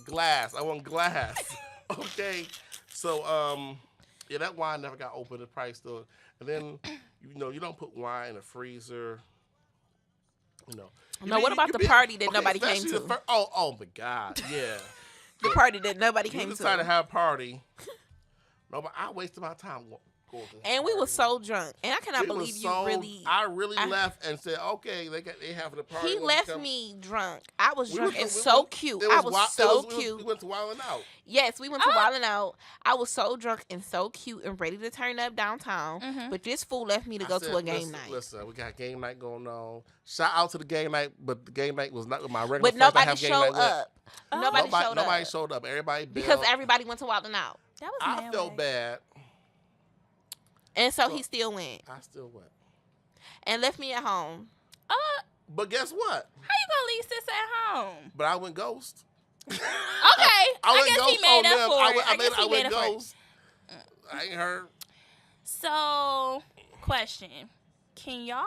Glass. I want glass. Okay. So yeah, that wine never got open. The price still. And then you don't put wine in a freezer. You No, what about the party that nobody came especially to? Oh my God, yeah. The party that nobody You came decided to to. have a party. No, but I wasted my time going to this And we party. were so drunk. And I cannot We was believe you so- really. I really I- left and said, okay, they having a party. He Wanna left come? me drunk. I was We drunk was- and we so was- cute. it I was wild- so we cute. went to Wild 'N Out. Yes, we went to Wildin' Out. I was so drunk and so cute and ready to turn up downtown. Mhm. But this fool left me to I go said, to a game listen, night. Listen, we got game night going on. Shout out to the game night, but the game night was not with my regular But friends I nobody have game showed night with. up. Nobody showed Nobody up. showed up. Everybody Because bailed. everybody went to Wildin' Out. That was I mad felt whack. bad. And so So- he still went I still went. and left me at home. But guess what? How you gonna leave sis at home? But I went ghost. Okay, I went guess he ghost made on up them. for I it. went, I guess he I made went up for it. ghost. I ain't heard. So, question: can y'all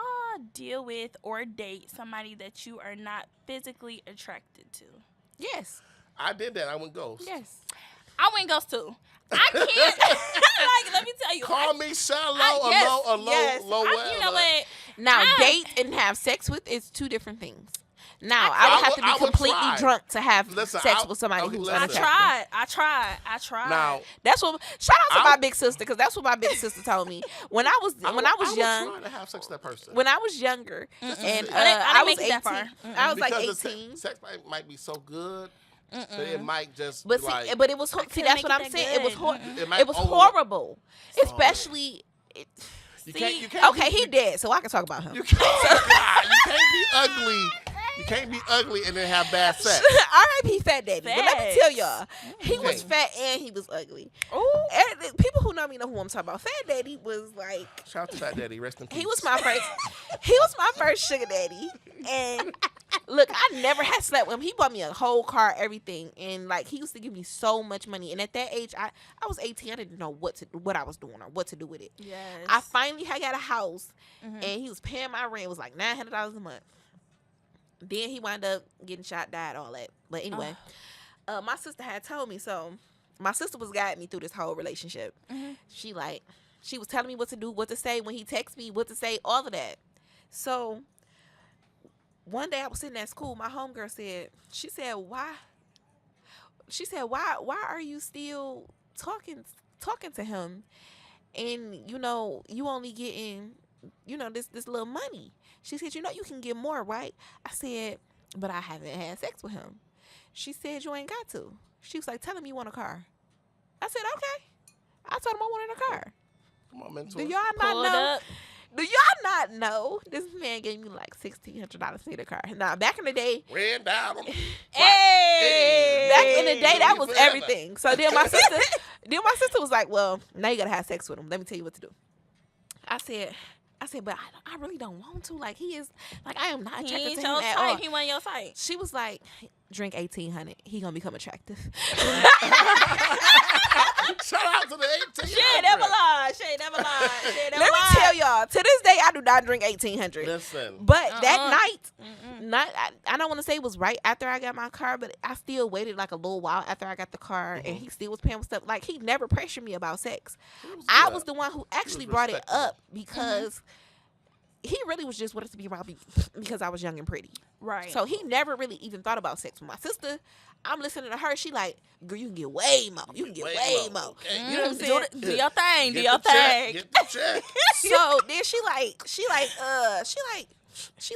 deal with or date somebody that you are not physically attracted to? Yes. I did that. I went ghost. Yes. I went ghost too. I can't. Like, let me tell you. Call me shallow yes, or low, yes. low. You know what? Now, I- date and have sex with is two different things. Now, I I would have to I be would completely try. drunk to have Listen, sex I- with somebody okay, who's listen. unattractive. I tried. Now, That's what. Shout out to I- my big sister because that's what my big sister told me when I was young. would try to have sex with that person. When I was younger, Just to and see. I didn't I was make it 18. that far. I was like Because the 18. sex might be so good that it might just But be see, like, but it was see. couldn't That's make what it I'm that saying. It was good. it might it was over- horrible, especially. You See, can't. Okay, he dead, so I can talk about him. You can't. You can't be ugly. You can't be ugly and then have bad sex. R.I.P. Fat Daddy. But let me tell Facts. y'all, he was Okay. fat and he was ugly. Ooh. And people who know me know who I'm talking about. Fat Daddy was like Shout out to Fat Daddy. Rest in peace. he was my first sugar daddy. And look, I never had slept with him. He bought me a whole car, everything, and like he used to give me so much money. And at that age, I was 18. I didn't know what I was doing or what to do with it. Yes. I finally had got a house, Mhm. and he was paying my rent. It was like $900 a month. Then he wound up getting shot, died, all that. But anyway, my sister had told me. So my sister was guiding me through this whole relationship. Mhm. She was telling me what to do, what to say when he texts me, what to say, all of that. So one day I was sitting at school. My homegirl said, why are you still talking to him? And you only getting this little money. She said, you can get more, right? I said, but I haven't had sex with him. She said, you ain't got to. She was like, tell him you want a car. I said, okay. I told him I wanted a car. Come on, mentor. Do y'all not Pulled know? up. Do y'all not know? This man gave me like $1,600 to get a car. Now, back in the day, Ran down. Hey. back in the day, that was Forever. everything. So then my sister was like, well, now you got to have sex with him. Let me tell you what to do. I said, but I really don't want to. Like, he is, like, I am not He attracted ain't to your him at all. type. He wasn't your type. She was like, drink 1,800. He gonna become attractive. Shout out to the 18. She ain't never lied. She ain't never lied. She ain't never Let me lied. tell y'all, to this day, I do not drink 1,800. Listen. But that Uh-uh. night, I don't want to say it was right after I got my car, but I still waited like a little while after I got the car, and he still was paying for stuff. Like, he never pressured me about sex. I was the one who actually brought it respectable. up because he really was just with us to be around because I was young and pretty. Right. So he never really even thought about sex with my sister. I'm listening to her. She like, girl, you can get way more. You can get way more. Okay. You know what I'm saying? Do your thing. Do Get your the check, thing. Get the check. So then she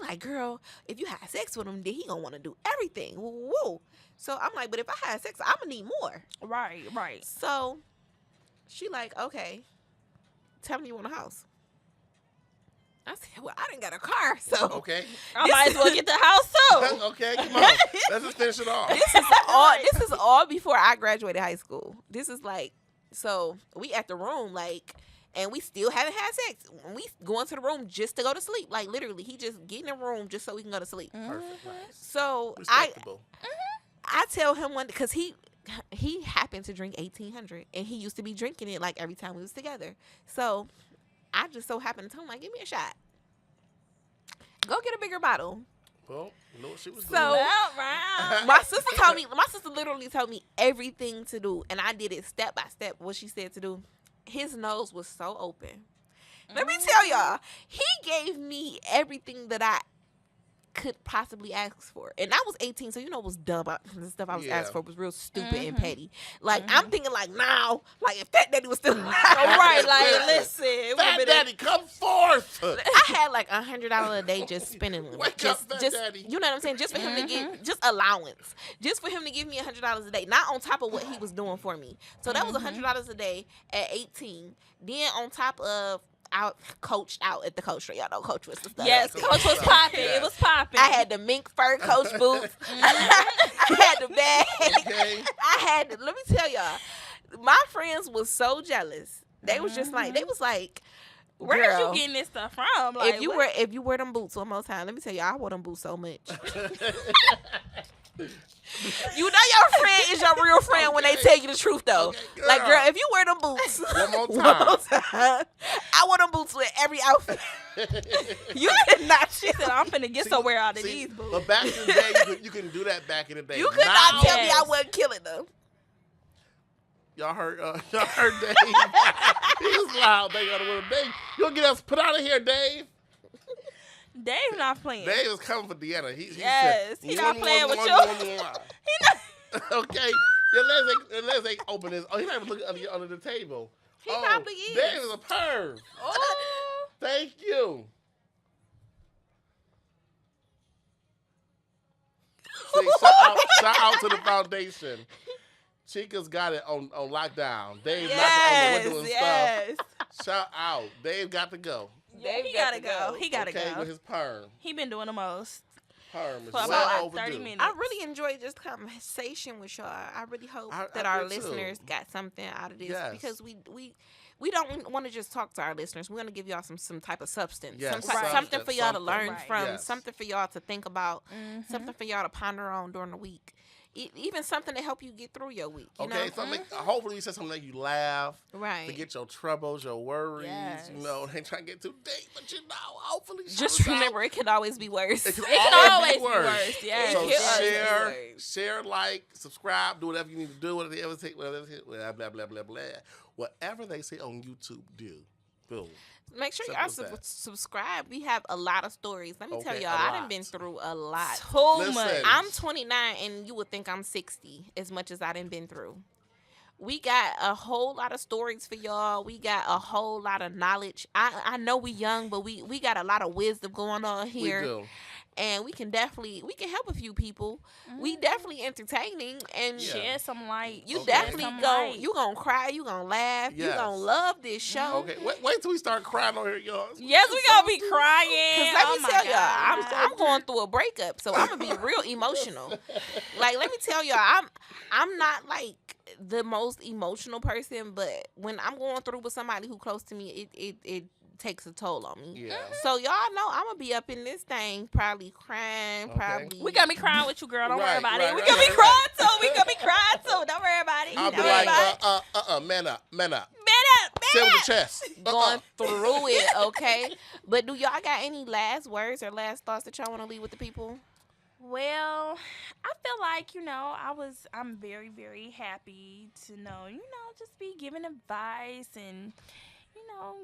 like, girl, if you have sex with him, then he gonna want to do everything. Woo. So I'm like, but if I had sex, I'm gonna need more. Right. Right. So she like, okay, tell me you want a house. I said, well, I didn't got a car, so Okay. I might as well get the house too. Okay, come on. Let's just finish it off. this is all before I graduated high school. This is like, so we at the room, like, and we still haven't had sex. We go into the room just to go to sleep. Like, literally, he just get in the room just so we can go to sleep. Perfect. Nice. So Respectable. I tell him one, because he happened to drink 1800, and he used to be drinking it like every time we was together. So I just so happened to tell him, like, give me a shot. Go get a bigger bottle. Well, you know what she was So- doing. Round. My sister literally told me everything to do, and I did it step by step, what she said to do. His nose was so open. Let me tell y'all, he gave me everything that I could possibly ask for. And I was 18, so you know it was dumb. The stuff I was Yeah. asked for was real stupid and petty. Like, I'm thinking like, now, like if that daddy was still alive. All right, like Listen. listen, it Fat would've been Daddy, come forth. I had like $100 a day just spending them. Wake just, up, Fat just, Daddy. you know what I'm saying? Just for him to get, just allowance. Just for him to give me $100 a day. Not on top of what he was doing for me. So that was $100 a day at 18. Then on top of, I coached out at the Coach Store. Y'all know Coach was the stuff. Yes, Coach was popping. Yeah. It was popping. I had the mink fur Coach boots. I had the bag. Okay. I had to, let me tell y'all, my friends was so jealous. They was just like, they was like, Where girl, you getting this stuff from? Like, if you wear them boots one more time, let me tell you, I wore them boots so much. You know your friend is your real friend when they Okay. tell you the truth though. Okay, Like, girl, girl. if you wear them boots One more one time. more time, I wear them boots with every outfit. You cannot shit. said, I'm finna get somewhere out of See, these boots. but back in the day, you couldn't do that back in the day. You could Now, not tell me I Yes. wasn't killing them. Y'all heard Dave. He was loud. They got to win. Dave, you'll get us put out of here, Dave. Dave's not playing. Dave is coming for Deanna. He Yes, said, he not playing with you. you. Okay, your legs ain't open. Oh, he's not even looking under the table. He probably is. Dave is a perv. Oh. Thank you. See, shout out to the foundation. Chica's got it on lockdown. Dave knocking on the window and Yes. stuff. Shout out. Dave got to go. Yeah, he gotta go. He gotta Okay, go. with his perm. He been doing the most. Perm is For well about overdue. 30 minutes. I really enjoyed this conversation with y'all. I really hope I that our did, too. listeners got something out of this Yes. because we don't want to just talk to our listeners. We want to give y'all some type of substance, Yes, something for y'all to something. learn Right. from, Yes. something for y'all to think about, Mm-hmm. something for y'all to ponder on during the week. Even something to help you get through your week. You Okay, know? something. Hopefully, you said something that make you laugh, Right. forget your troubles, your worries. Yes. You know, they try to get too deep, but hopefully, Just shout out. remember, it can always be worse. It can It can always be worse. worse. Yes. So It can always be share, worse. share, like, subscribe, do whatever you need to do, whatever they ever take, whatever blah blah blah blah blah. Whatever they say on YouTube, do. Boom. Make sure Simple y'all as that. subscribe. We have a lot of stories. Let me tell Okay, y'all, a I lot. done been through a lot. Too Listen. much. I'm 29, and you would think I'm 60 as much as I done been through. We got a whole lot of stories for y'all. We got a whole lot of knowledge. I know we young, but we got a lot of wisdom going on here. We do. And we can help a few people. We definitely entertaining, and Yeah. Shed some light. you Okay. definitely Some gonna light. you gonna cry, you gonna laugh, you Yes. gonna love this show. Okay, wait till we start crying on here, y'all. Yes, we gonna be crying. Cause let Oh me my tell y'all, God. I'm going through a breakup, so I'm gonna be real emotional. Like, let me tell y'all, I'm not like the most emotional person, but when I'm going through with somebody who close to me, it takes a toll on me. Yeah. So y'all know I'm gonna be up in this thing, probably crying, Okay. probably. We gonna be crying with you, girl. Don't worry Right, about right, it. We right, gonna be right, crying too. We gonna be crying too. Don't worry about it. I'll Don't be worry like, about it. man up. Man up, Say it man with up. the chest. going through it, okay? But do y'all got any last words or last thoughts that y'all want to leave with the people? Well, I feel like, I'm very, very happy to know, just be giving advice and,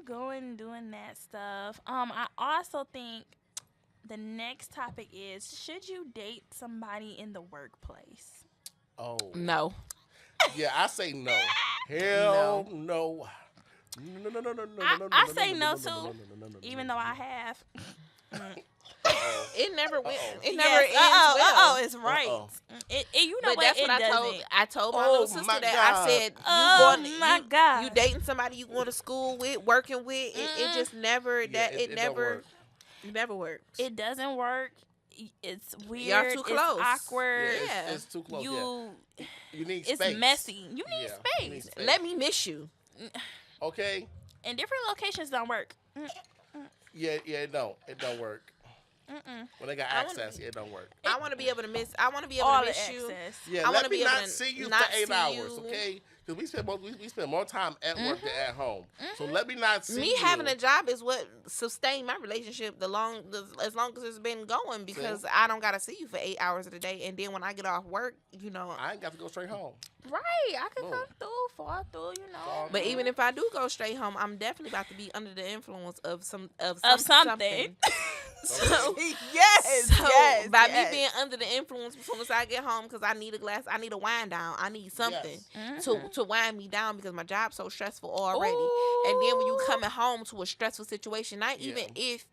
going and doing that stuff. I also think the next topic is, should you date somebody in the workplace? Oh. No. Yeah, I say no. Hell no. I say no too, even though I have. It never went. Uh-oh. It never ends well. It's right. Uh-oh. You know But what? that's It what doesn't. I told my Oh, little sister my that God. I said, you dating somebody you going to school with, working with, it just never Yeah, it don't never work. never works. It doesn't work. It's weird. Y'all too close. It's awkward. Yeah. It's too close. You, You need it's space. messy. You need Yeah, you need space. space. Let me miss you. Okay. And different locations don't work. Yeah, it don't work. When they got I wanna- access, it don't work. I want to be able to miss. I want to be able All to the miss you. access. Yeah, I wanna let be me able not to see you not for 8 see hours, you. okay? Because we spend more time at work than at home. So let me not see Me you. having a job is what sustained my relationship as long as it's been going, because I don't gotta see you for 8 hours of the day, and then when I get off work, I ain't got to go straight home. Right. I could Boom. come through, fall through, Fall But through. even if I do go straight home, I'm definitely about to be under the influence of something. So, Yes. so yes. by yes. me being under the influence, as soon as I get home, because I need a wind down, I need something Yes. to wind me down, because my job's so stressful already. And then when you coming home to a stressful situation, not even if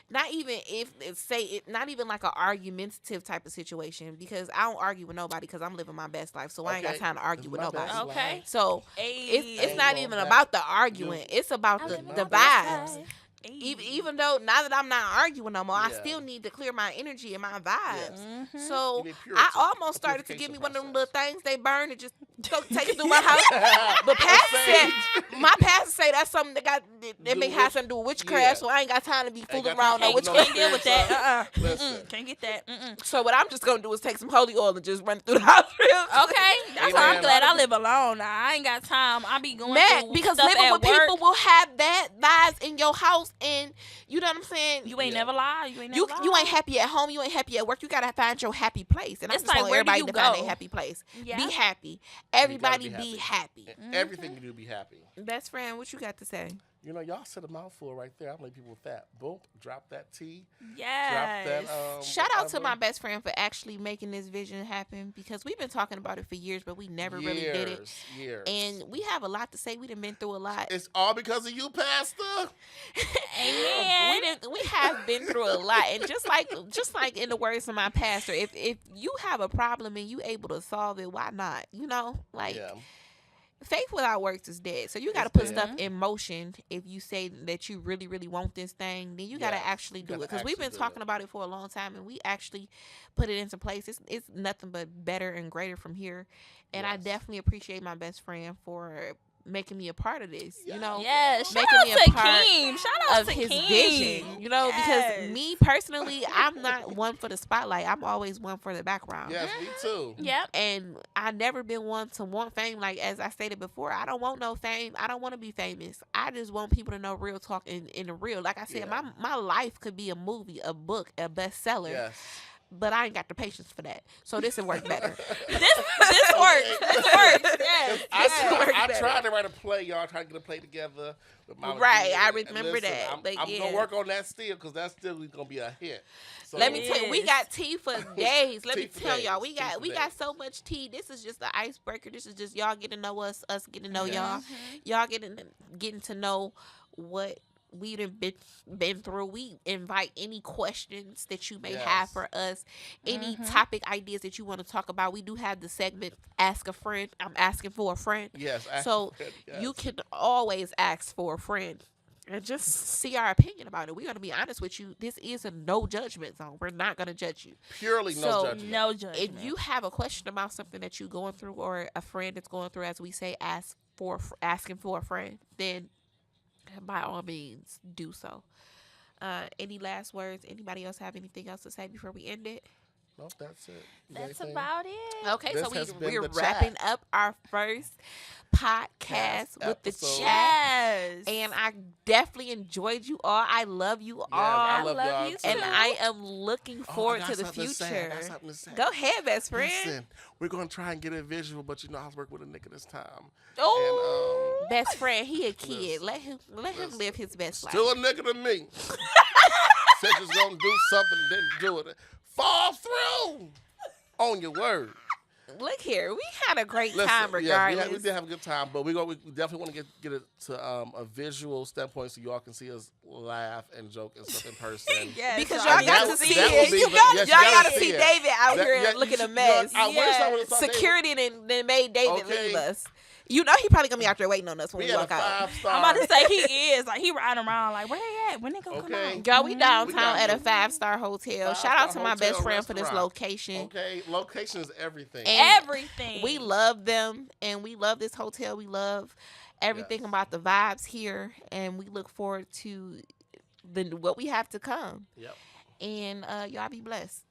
it's not even like an argumentative type of situation, because I don't argue with nobody because I'm living my best life, so I ain't got Okay. time to argue with My nobody. best Okay. life. So it's Ain't not no even back. about the arguing. It's about I the, live the my best vibes. life. Even though now that I'm not arguing no more, I Yeah. still need to clear my energy and my vibes. Yes. So You need purity, I almost a started to give purification me one of them process. little things they burn and just go take it through my house. But my pastor say that's something that may have something to do with witchcraft, Yeah. so I ain't got time to be fooling got around time no to know witchcraft. Can't deal with that. Listen. Can't get that. So what I'm just gonna do is take some holy oil and just run through the house real quick. Okay, that's why I'm Amen. glad I live alone. Now, I ain't got time. I be going Mac, through because stuff living at with work. people will have that vibes in your house, and you know what I'm saying. You ain't Yeah. never lie. You ain't never lie. You ain't happy at home. You ain't happy at work. You gotta find your happy place, and I It's just like, want where do everybody you to find go? their happy place. Yeah. Be happy. Everybody be be happy. Everything you do, be happy. Best friend, what you got to say? You know, y'all said a mouthful right there. I'm like people with that. Boom, drop that T. Yes. Drop that. Shout out to whatever. my best friend for actually making this vision happen, because we've been talking about it for years, but we never really did it. Years. And we have a lot to say. We done been through a lot. It's all because of you, Pastor. Amen. We have been through a lot, and just like in the words of my pastor, if you have a problem and you able to solve it, why not? You know, like. Yeah. Faith without works is dead. So you got to It's put dead. stuff in motion. If you say that you really, really want this thing, then you got to Yes, actually you do it. gotta Because we've been actually do talking it. about it for a long time, and we actually put it into place. It's nothing but better and greater from here. And I Yes. definitely appreciate my best friend for making me a part of this. You know, Yes. Shout making out me a to part Keem. Shout out of to his Keem. vision. You know, Yes. because me personally, I'm not one for the spotlight. I'm always one for the background. Yes, me too. Yep. And I never been one to want fame. Like, as I stated before, I don't want no fame. I don't want to be famous. I just want people to know real talk in the real. Like I said, Yeah. my life could be a movie, a book, a bestseller. Yes. But I ain't got the patience for that. So this will work better. This works. This works. Yes. I better. tried to write a play, y'all. Tried to get a play together with my Right, I and remember that, I'm, but I'm yeah. gonna work on that still because that's still gonna be a hit. So, Let me tell you, we got tea for days. Let Tea me for tell y'all, days. we got Tea for got days. so much tea. This is just the icebreaker. This is just y'all getting to know us getting to know Yeah. y'all getting to know what we done been through. We invite any questions that you may have Yes. for us, any topic ideas that you want to talk about. We do have the segment Ask a Friend. I'm asking for a friend. Yes. So yes. you can always ask for a friend and just see our opinion about it. We're going to be honest with you. This is a no judgment zone. We're not going to judge you. purely no So, judgment. No judgment. If you have a question about something that you're going through, or a friend is going through, as we say, asking for a friend, then by all means do so. Any last words? Anybody else have anything else to say before we end it? No, that's it. That's Anything? about it. Okay, This so has been we're the wrapping chat. up our first podcast with the episode. chat. Yes. And I definitely enjoyed you all. I love you all. I love love y'all you too. And too. I am looking Oh, I forward got to the something to say. I future. got something to say. Go ahead, best friend. Listen, we're gonna try and get a visual, but you know I was working with a nigga this time. Oh, best friend. He a kid. Let him live his best life. Still a nigga to me. Said you was gonna do something, didn't do it. Fall through on your word. Look here, we had a great Listen, time regardless. yes, we did have a good time, but we definitely want to get it to a visual standpoint so y'all can see us laugh and joke and stuff in person. Yes, Because so y'all I got mean, to see that it. would be You the- got yes, y'all you gotta see see it. David out here you looking a should- mess. I wish I would've saw David. Security then made David Okay. leave us. You know he probably gonna be out there waiting on us when We we had a walk out. 5-star. I'm about to say he is like he riding around like where they at? When they gonna Okay. come out? Girl, we downtown got at a you. 5-star hotel. Shout out to my Five-star best friend for hotel, this restaurant. location. Okay, location is everything. And Everything. we love them and we love this hotel. We love everything Yes. about the vibes here, and we look forward to what we have to come. Yep. And y'all be blessed.